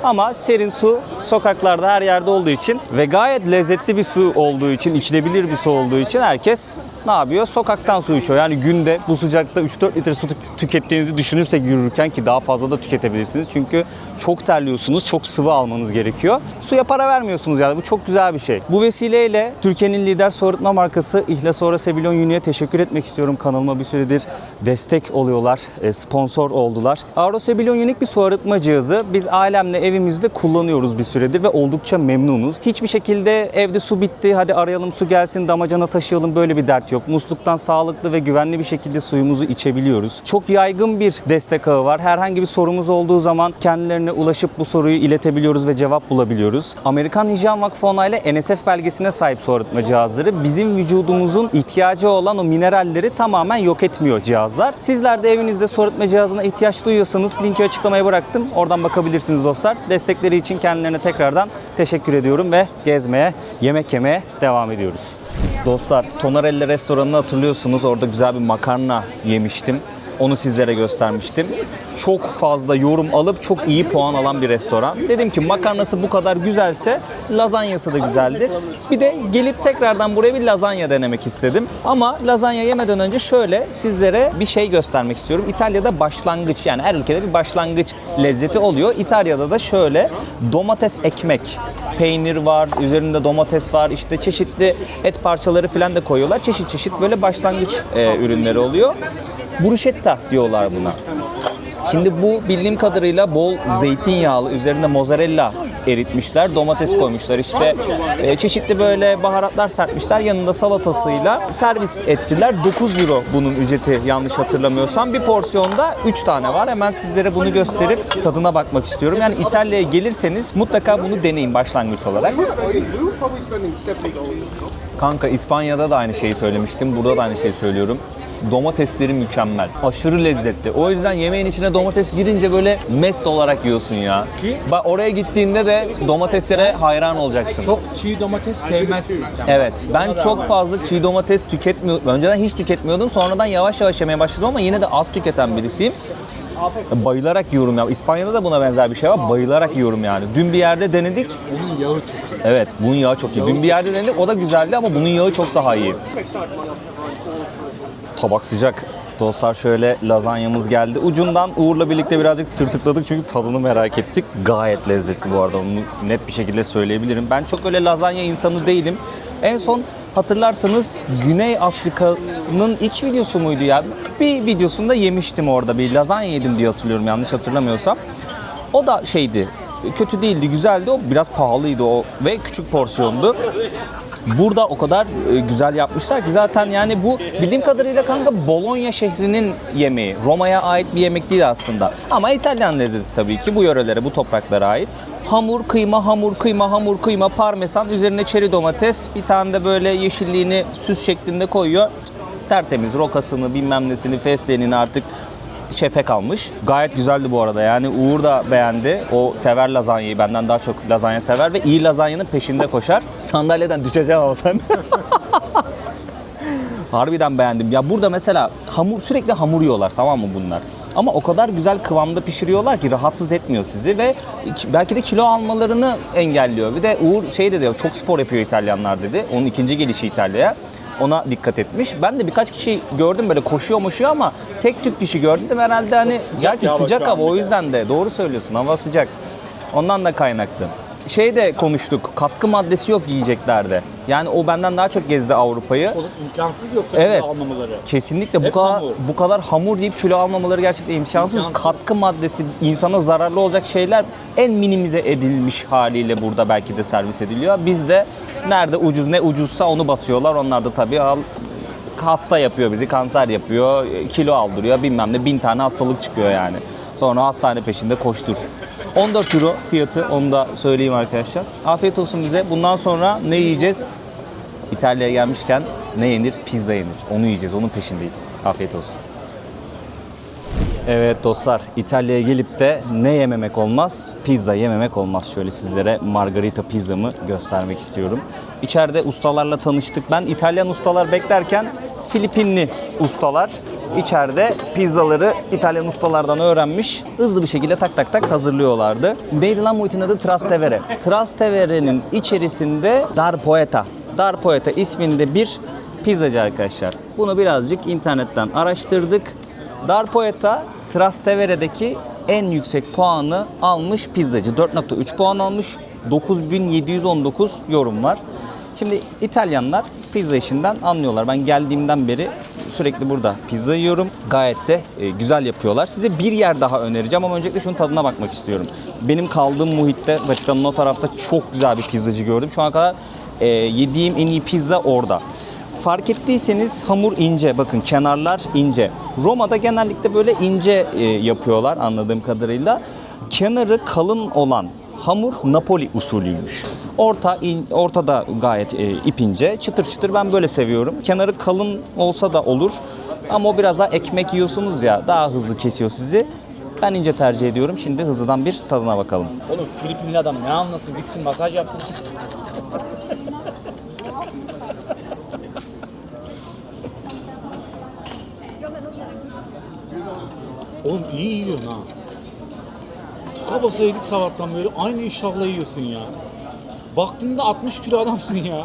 Ama serin su sokaklarda her yerde olduğu için ve gayet lezzetli bir su olduğu için, içilebilir bir su olduğu için herkes ne yapıyor? Sokaktan su içiyor. Yani günde bu sıcakta 3-4 litre su tükettiğinizi düşünürsek yürürken, ki daha fazla da tüketebilirsiniz. Çünkü çok terliyorsunuz, çok sıvı almanız gerekiyor. Suya para vermiyorsunuz yani, bu çok güzel bir şey. Bu vesileyle Türkiye'nin lider su arıtma markası İhlas Aura Sebilon Uni'ye teşekkür etmek istiyorum. Kanalıma bir süredir destek oluyorlar, sponsor oldular. Aura Sebilon Unique bir su arıtma cihazı. Biz ailemle evimizde kullanıyoruz bir süredir ve oldukça memnunuz. Hiçbir şekilde evde su bitti, hadi arayalım su gelsin, damacana taşıyalım, böyle bir dert yok. Musluktan sağlıklı ve güvenli bir şekilde suyumuzu içebiliyoruz. Çok yaygın bir destek ağı var. Herhangi bir sorumuz olduğu zaman kendilerine ulaşıp bu soruyu iletebiliyoruz ve cevap bulabiliyoruz. Amerikan Hijyen Vakfı onaylı NSF belgesine sahip su arıtma cihazları bizim vücudumuzun ihtiyacı olan o mineralleri tamamen yok etmiyor cihazlar. Sizler de evinizde su arıtma cihazına ihtiyaç duyuyorsanız linki açıklamaya bıraktım. Oradan bakabilirsiniz dostlar. Destekleri için kendilerine tekrardan teşekkür ediyorum ve gezmeye, yemek yemeye devam ediyoruz. Dostlar, Tonarelli restoranını hatırlıyorsunuz. Orada güzel bir makarna yemiştim. Onu sizlere göstermiştim. Çok fazla yorum alıp çok iyi puan alan bir restoran. Dedim ki makarnası bu kadar güzelse lazanyası da güzeldir. Bir de gelip tekrardan buraya bir lazanya denemek istedim. Ama lazanya yemeden önce şöyle sizlere bir şey göstermek istiyorum. İtalya'da başlangıç, yani her ülkede bir başlangıç lezzeti oluyor. İtalya'da da şöyle domates ekmek, peynir var, üzerinde domates var, işte çeşitli et parçaları falan da koyuyorlar. Çeşit çeşit böyle başlangıç ürünleri oluyor. Bruschetta diyorlar buna. Şimdi bu bildiğim kadarıyla bol zeytinyağlı, üzerinde mozzarella eritmişler, domates koymuşlar, işte çeşitli böyle baharatlar serpmişler, yanında salatasıyla servis ettiler. 9 euro bunun ücreti, yanlış hatırlamıyorsam. Bir porsiyonda 3 tane var. Hemen sizlere bunu gösterip tadına bakmak istiyorum. Yani İtalya'ya gelirseniz mutlaka bunu deneyin başlangıç olarak. Kanka, İspanya'da da aynı şeyi söylemiştim. Burada da aynı şeyi söylüyorum. Domatesleri mükemmel. Aşırı lezzetli. O yüzden yemeğin içine domates girince böyle mest olarak yiyorsun ya. Bak, oraya gittiğinde de domateslere hayran olacaksın. Çok çiğ domates sevmezsin sen. Evet. Ben çok fazla çiğ domates tüketmiyordum. Önceden hiç tüketmiyordum. Sonradan yavaş yavaş yemeye başladım ama yine de az tüketen birisiyim. Bayılarak yiyorum ya. İspanya'da da buna benzer bir şey var. Bayılarak yiyorum yani. Dün bir yerde denedik. Bunun yağı çok iyi. Evet, bunun yağı çok iyi. Dün bir yerde denedik. O da güzeldi ama bunun yağı çok daha iyi. Tabak sıcak. Dostlar, şöyle lazanyamız geldi. Ucundan Uğur'la birlikte birazcık tırtıkladık çünkü tadını merak ettik. Gayet lezzetli bu arada, onu net bir şekilde söyleyebilirim. Ben çok öyle lazanya insanı değilim. En son hatırlarsanız Güney Afrika'nın ilk videosu muydu ya? Bir videosunda yemiştim orada. Bir lazanya yedim diye hatırlıyorum, yanlış hatırlamıyorsam. O da şeydi, kötü değildi, güzeldi. O biraz pahalıydı o ve küçük porsiyondu. Burada o kadar güzel yapmışlar ki zaten, yani bu bildiğim kadarıyla kanka Bologna şehrinin yemeği. Roma'ya ait bir yemek değil aslında. Ama İtalyan lezzeti tabii ki, bu yörelere, bu topraklara ait. Hamur, kıyma, hamur, kıyma, hamur, kıyma, parmesan, üzerine çeri domates, bir tane de böyle yeşilliğini süs şeklinde koyuyor. Tertemiz rokasını, bilmem nesini, fesleğenini artık şefe kalmış. Gayet güzeldi bu arada. Yani Uğur da beğendi. O sever lazanyayı. Benden daha çok lazanya sever ve iyi lazanyanın peşinde koşar. Sandalyeden düşeceğim ama sen. Harbiden beğendim. Ya burada mesela sürekli hamur yiyorlar, tamam mı bunlar? Ama o kadar güzel kıvamda pişiriyorlar ki rahatsız etmiyor sizi ve belki de kilo almalarını engelliyor. Bir de Uğur şey dedi, çok spor yapıyor İtalyanlar dedi. Onun ikinci gelişi İtalya'ya. Ona dikkat etmiş. Ben de birkaç kişi gördüm böyle koşuyor ama tek tük kişi gördüm herhalde, hani gerçi sıcak hava, o yüzden de doğru söylüyorsun, hava sıcak. Ondan da kaynaklı. Şey de konuştuk, katkı maddesi yok yiyeceklerde. Yani o benden daha çok gezdi Avrupa'yı. İmkansız yok Evet. almamaları. Kesinlikle Hep bu kadar hamur deyip kilo almamaları gerçekten imkansız. Katkı maddesi, insana zararlı olacak şeyler en minimize edilmiş haliyle burada belki de servis ediliyor. Bizde nerede ucuz, ne ucuzsa onu basıyorlar. Onlar da tabii hasta yapıyor bizi, kanser yapıyor, kilo aldırıyor, bilmem ne, 1000 tane hastalık çıkıyor yani. Sonra hastane peşinde koştur. 14 euro fiyatı, onu da söyleyeyim arkadaşlar. Afiyet olsun bize. Bundan sonra ne yiyeceğiz? İtalya'ya gelmişken ne yenir? Pizza yenir. Onu yiyeceğiz, onun peşindeyiz. Afiyet olsun. Evet dostlar, İtalya'ya gelip de ne yememek olmaz? Pizza yememek olmaz. Şöyle sizlere margarita pizzamı göstermek istiyorum. İçeride ustalarla tanıştık. Ben İtalyan ustalar beklerken Filipinli ustalar içeride pizzaları İtalyan ustalardan öğrenmiş. Hızlı bir şekilde tak tak tak hazırlıyorlardı. Neydi lan muhitin adı? Trastevere. Trastevere'nin içerisinde Dar Poeta. Dar Poeta isminde bir pizzacı arkadaşlar. Bunu birazcık internetten araştırdık. Dar Poeta Trastevere'deki en yüksek puanı almış pizzacı. 4.3 puan almış. 9719 yorum var. Şimdi İtalyanlar pizza işinden anlıyorlar. Ben geldiğimden beri sürekli burada pizza yiyorum. Gayet de güzel yapıyorlar. Size bir yer daha önereceğim ama öncelikle şunun tadına bakmak istiyorum. Benim kaldığım muhitte, Vatikan'ın o tarafta çok güzel bir pizzacı gördüm. Şu ana kadar yediğim en iyi pizza orada. Fark ettiyseniz hamur ince. Bakın kenarlar ince. Roma'da genellikle böyle ince yapıyorlar anladığım kadarıyla. Kenarı kalın olan hamur Napoli usulüymüş. Ortada gayet ip ince. Çıtır çıtır ben böyle seviyorum. Kenarı kalın olsa da olur. Ama o biraz daha ekmek yiyorsunuz ya, daha hızlı kesiyor sizi. Ben ince tercih ediyorum. Şimdi hızlıdan bir tadına bakalım. Oğlum Filipinli adam ne anlasın, gitsin masaj yapsın. Oğlum iyi yiyorsun ha. Tıka basa yedik sabahtan beri aynı iştahla yiyorsun ya. Baktığında 60 kilo adamsın ya.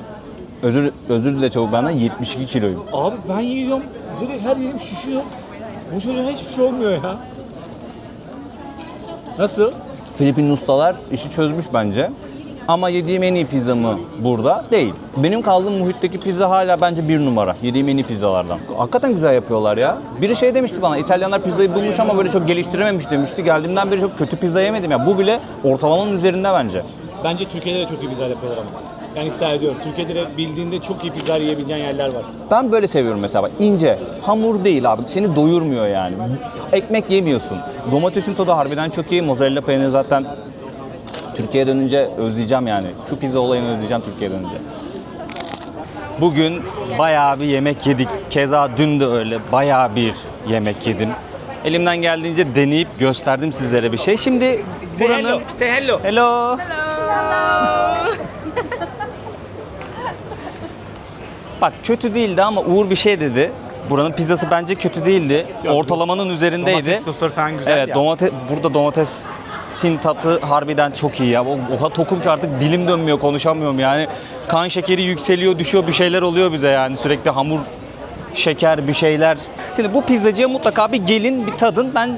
Özür dile çabuk, benden 72 kiloyum. Abi ben yiyorum, direkt her yerim şişiyor. Bu çocuğa hiçbir şey olmuyor ya. Nasıl? Filipinli ustalar işi çözmüş bence. Ama yediğim en iyi pizza mı burada? Değil. Benim kaldığım muhitteki pizza hala bence bir numara. Yediğim en iyi pizzalardan. Hakikaten güzel yapıyorlar ya. Biri şey demişti bana, İtalyanlar pizzayı bulmuş ama böyle çok geliştirememiş demişti. Geldiğimden beri çok kötü pizza yemedim ya. Bu bile ortalamanın üzerinde bence. Bence Türkiye'de de çok iyi pizza yapıyorlar ama. Yani iddia ediyorum. Türkiye'de de bildiğinde çok iyi pizza yiyebileceğin yerler var. Ben böyle seviyorum mesela. İnce. Hamur değil abi. Seni doyurmuyor yani. Ekmek yemiyorsun. Domatesin tadı harbiden çok iyi. Mozzarella peyniri zaten Türkiye'ye dönünce özleyeceğim yani. Şu pizza olayını özleyeceğim Türkiye'ye dönünce. Bugün bayağı bir yemek yedik. Keza dün de öyle bayağı bir yemek yedim. Elimden geldiğince deneyip gösterdim sizlere bir şey. Şimdi buranın... Say hello. Hello. Bak kötü değildi ama Uğur bir şey dedi. Buranın pizzası bence kötü değildi. Ortalamanın üzerindeydi. Domates sosları falan güzel evet, ya. Burada domatesin tadı harbiden çok iyi ya. O kadar tokum ki artık dilim dönmüyor, konuşamıyorum yani. Kan şekeri yükseliyor, düşüyor, bir şeyler oluyor bize yani. Sürekli hamur, şeker, bir şeyler. Şimdi bu pizzacıya mutlaka bir gelin, bir tadın. Ben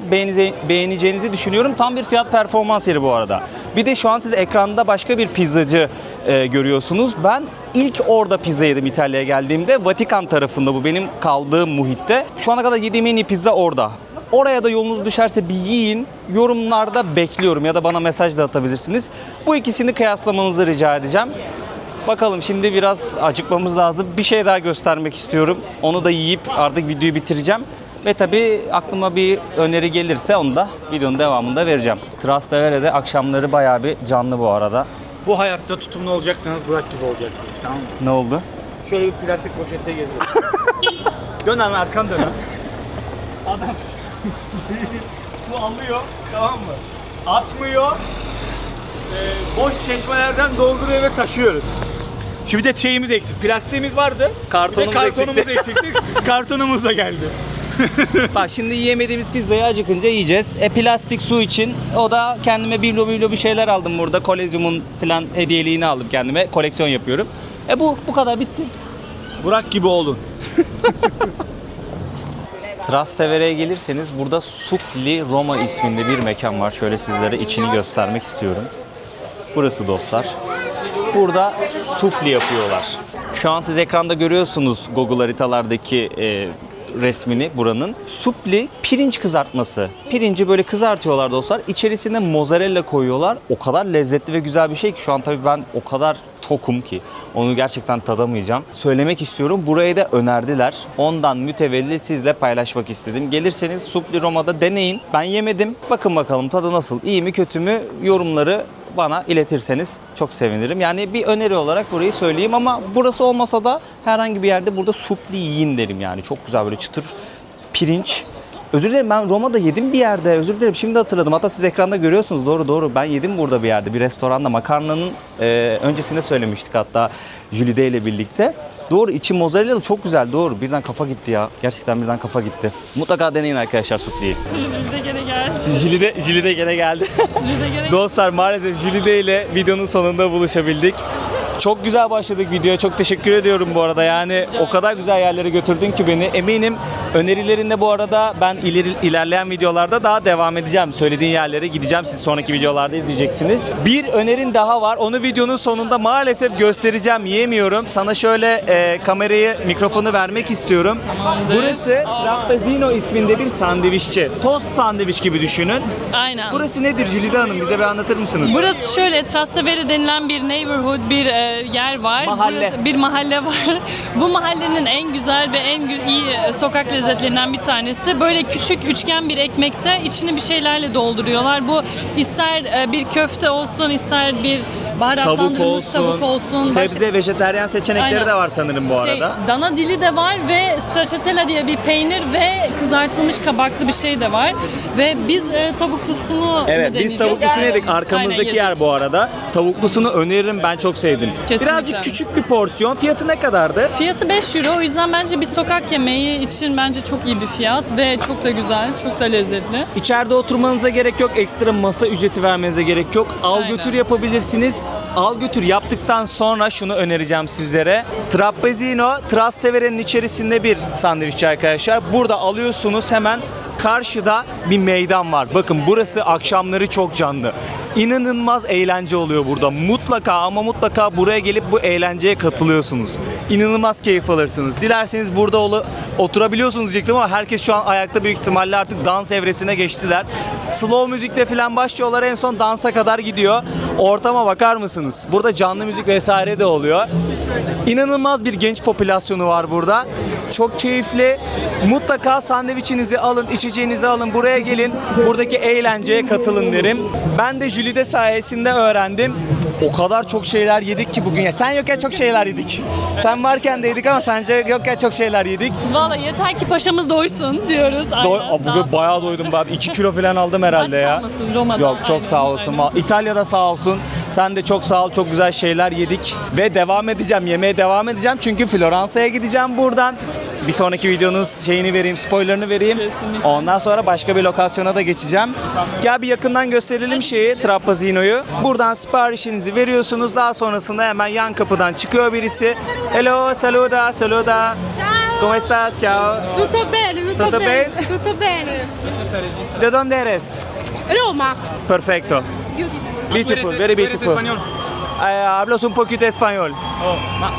beğeneceğinizi düşünüyorum. Tam bir fiyat performans yeri bu arada. Bir de şu an siz ekranda başka bir pizzacı görüyorsunuz. Ben ilk orada pizza yedim İtalya'ya geldiğimde. Vatikan tarafında, bu benim kaldığım muhitte. Şu ana kadar yediğim en iyi pizza orada. Oraya da yolunuz düşerse bir yiyin. Yorumlarda bekliyorum ya da bana mesaj da atabilirsiniz. Bu ikisini kıyaslamanızı rica edeceğim. Bakalım, şimdi biraz acıkmamız lazım. Bir şey daha göstermek istiyorum. Onu da yiyip artık videoyu bitireceğim. Ve tabii aklıma bir öneri gelirse onu da videonun devamında vereceğim. Trastevere'de akşamları bayağı bir canlı bu arada. Bu hayatta tutumlu olacaksanız Burak gibi olacaksınız, tamam mı? Ne oldu? Şöyle bir plastik poşette geziyor. Dön abi, arkan dön. Adam su alıyor, tamam mı? Atmıyor. Boş çeşmelerden dolduruyor ve taşıyoruz. Şu bir de şeyimiz eksik. Plastiğimiz vardı. Kartonumuz eksikti. Kartonumuz da geldi. Bak şimdi yiyemediğimiz pizzayı acıkınca yiyeceğiz. Plastik su için o da kendime biblo bir şeyler aldım burada. Kolezyumun falan hediyeliğini aldım kendime. Koleksiyon yapıyorum. Bu kadar bitti. Burak gibi olun. Trastevere'ye gelirseniz burada Supli Roma isminde bir mekan var. Şöyle sizlere içini göstermek istiyorum. Burası dostlar. Burada sufli yapıyorlar. Şu an siz ekranda görüyorsunuz Google haritalardaki resmini buranın. Supli pirinç kızartması. Pirinci böyle kızartıyorlar dostlar. İçerisine mozzarella koyuyorlar. O kadar lezzetli ve güzel bir şey ki şu an tabii ben o kadar tokum ki onu gerçekten tadamayacağım. Söylemek istiyorum. Burayı da önerdiler. Ondan mütevellit sizle paylaşmak istedim. Gelirseniz Supli Roma'da deneyin. Ben yemedim. Bakın bakalım tadı nasıl? İyi mi kötü mü? Yorumları bana iletirseniz çok sevinirim. Yani bir öneri olarak burayı söyleyeyim ama burası olmasa da herhangi bir yerde burada supli yiyin derim yani. Çok güzel böyle çıtır pirinç. Özür dilerim, ben Roma'da yedim bir yerde. Özür dilerim, şimdi hatırladım. Hatta siz ekranda görüyorsunuz. Doğru doğru. Ben yedim burada bir yerde. Bir restoranda makarnanın öncesinde söylemiştik hatta Jülide ile birlikte. Doğru, içi mozzarella çok güzel. Doğru. Birden kafa gitti ya. Gerçekten birden kafa gitti. Mutlaka deneyin arkadaşlar sufleyi. Jülide gene geldi. Jülide gene geldi. Jülide gene Dostlar, maalesef Jülide ile videonun sonunda buluşabildik. Çok güzel başladık videoya. Çok teşekkür ediyorum bu arada. Yani o kadar güzel yerlere götürdün ki beni. Eminim önerilerinde bu arada ben ilerleyen videolarda daha devam edeceğim. Söylediğin yerlere gideceğim. Siz sonraki videolarda izleyeceksiniz. Bir önerin daha var. Onu videonun sonunda maalesef göstereceğim. Yiyemiyorum. Sana şöyle kamerayı, mikrofonu vermek istiyorum. Tamamdır. Burası Trapezzino isminde bir sandviççi. Tost sandviç gibi düşünün. Aynen. Burası nedir Jülide Hanım? Bize bir anlatır mısınız? Burası şöyle, Trastevere denilen bir neighborhood, bir yer var. Mahalle. Burası, bir mahalle var. Bu mahallenin en güzel ve en iyi sokak lezzetlerinden bir tanesi. Böyle küçük üçgen bir ekmekte içini bir şeylerle dolduruyorlar. Bu ister bir köfte olsun, ister bir baharatlandırılmış tavuk olsun. Sebze, vejeteryan seçenekleri Aynen. de var sanırım bu arada. Dana dili de var ve stracciatella diye bir peynir ve kızartılmış kabaklı bir şey de var. Ve biz tavuklusunu Evet, biz deneyeceğiz. tavuklusunu yedik. Arkamızdaki Aynen, yer bu arada. Tavuklusunu öneririm, ben çok sevdim. Kesinlikle. Birazcık küçük bir porsiyon. Fiyatı ne kadardı? Fiyatı 5 euro. O yüzden bence bir sokak yemeği için bence çok iyi bir fiyat ve çok da güzel, çok da lezzetli. İçeride oturmanıza gerek yok. Ekstra masa ücreti vermenize gerek yok. Al Aynen. götür yapabilirsiniz. Al götür yaptıktan sonra şunu önereceğim sizlere. Trapezzino, Trastevere'nin içerisinde bir sandviççi arkadaşlar. Burada alıyorsunuz, hemen karşıda bir meydan var. Bakın burası akşamları çok canlı. İnanılmaz eğlence oluyor burada. Mutlaka ama mutlaka buraya gelip bu eğlenceye katılıyorsunuz. İnanılmaz keyif alırsınız. Dilerseniz burada oturabiliyorsunuz diyecektim ama herkes şu an ayakta, büyük ihtimalle artık dans evresine geçtiler. Slow müzikle falan başlıyorlar, en son dansa kadar gidiyor. Ortama bakar mısınız? Burada canlı müzik vesaire de oluyor. İnanılmaz bir genç popülasyonu var burada. Çok keyifli. Mutlaka sandviçinizi alın, içeceğinizi alın, buraya gelin. Buradaki eğlenceye katılın derim. Ben de Jülide sayesinde öğrendim. O kadar çok şeyler yedik ki bugün. Ya sen yokken çok şeyler yedik. Sen varken de yedik ama sence yokken çok şeyler yedik. Vallahi yeter ki paşamız doysun diyoruz. Bugün bayağı doydum ben. 2 kilo falan aldım herhalde Aç ya. kalmasın Roma'da. Yok, çok Aynen, sağ olsun. aynen. İtalya'da sağ olsun. Sen de çok sağ ol. Çok güzel şeyler yedik. Ve devam edeceğim. Yemeğe devam edeceğim. Çünkü Floransa'ya gideceğim buradan. Bir sonraki videonun şeyini vereyim, spoilerını vereyim. Kesinlikle. Ondan sonra başka bir lokasyona da geçeceğim. Gel bir yakından gösterelim Trapezzino'yu. Buradan siparişinizi veriyorsunuz. Daha sonrasında hemen yan kapıdan çıkıyor birisi. Hello, saluda, saluda. Ciao. ¿Cómo estás? Ciao. Tutto bene, Tutto bene? Tutto bene. ¿De dónde eres? Roma. Perfecto. Beautiful, very beautiful. Hablas un poquito español. Oh,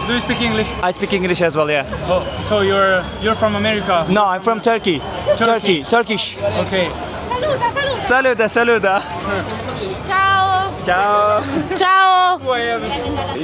do you speak English? I speak English as well, yeah. Oh, so you're from America? No, I'm from Turkey. Turkish. Okay. Saluda, saluda. Saluda, saluda. Ciao. Ciao. Ciao.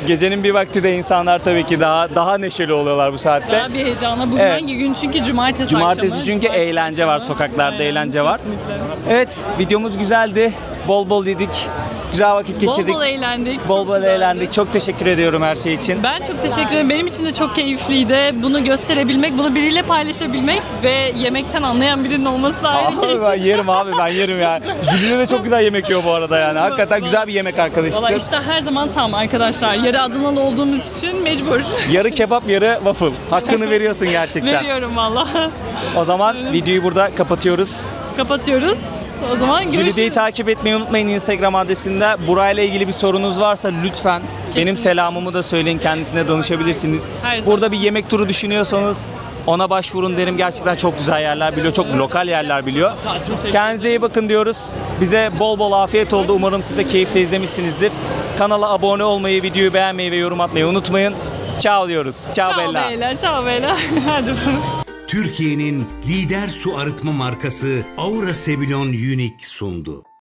Gecenin bir vakti de insanlar tabii ki daha neşeli oluyorlar bu saatte. Daha bir heyecanla. Bugün Evet. hangi gün? Çünkü cumartesi akşamı. Cumartesi çünkü eğlence var, sokaklarda Aynen, eğlence var. kesinlikle. Evet, videomuz güzeldi. Bol bol yedik. Güzel vakit geçirdik. Bol bol eğlendik. Bol çok bol güzeldi. eğlendik. Çok teşekkür ediyorum her şey için. Ben çok teşekkür ederim. Benim için de çok keyifliydi. Bunu gösterebilmek, bunu biriyle paylaşabilmek ve yemekten anlayan birinin olması da ayrı Abi keyifli. ben yerim abi, ben yerim yani. Jülide de çok güzel yemek yiyor bu arada yani. Hakikaten güzel bir yemek Valla arkadaşısın. işte her zaman tam arkadaşlar. Yarı Adanalı olduğumuz için mecbur. Yarı kebap, yarı waffle. Hakkını veriyorsun gerçekten. Veriyorum valla. O zaman videoyu burada kapatıyoruz. Kapatıyoruz. O zaman görüşürüz. Jülide'yi takip etmeyi unutmayın Instagram adresinde. Burayla ilgili bir sorunuz varsa lütfen benim selamımı da söyleyin. Kendisine danışabilirsiniz. Her zaman. Burada bir yemek turu düşünüyorsanız ona başvurun derim. Gerçekten çok güzel yerler biliyor. Çok lokal yerler biliyor. Kendinize iyi bakın diyoruz. Bize bol bol afiyet oldu. Umarım siz de keyifle izlemişsinizdir. Kanala abone olmayı, videoyu beğenmeyi ve yorum atmayı unutmayın. Ciao diyoruz. Ciao, Ciao Bella. Bella. Ciao Bella. Hadi bakalım. Türkiye'nin lider su arıtma markası Aura Sebilon Unique sundu.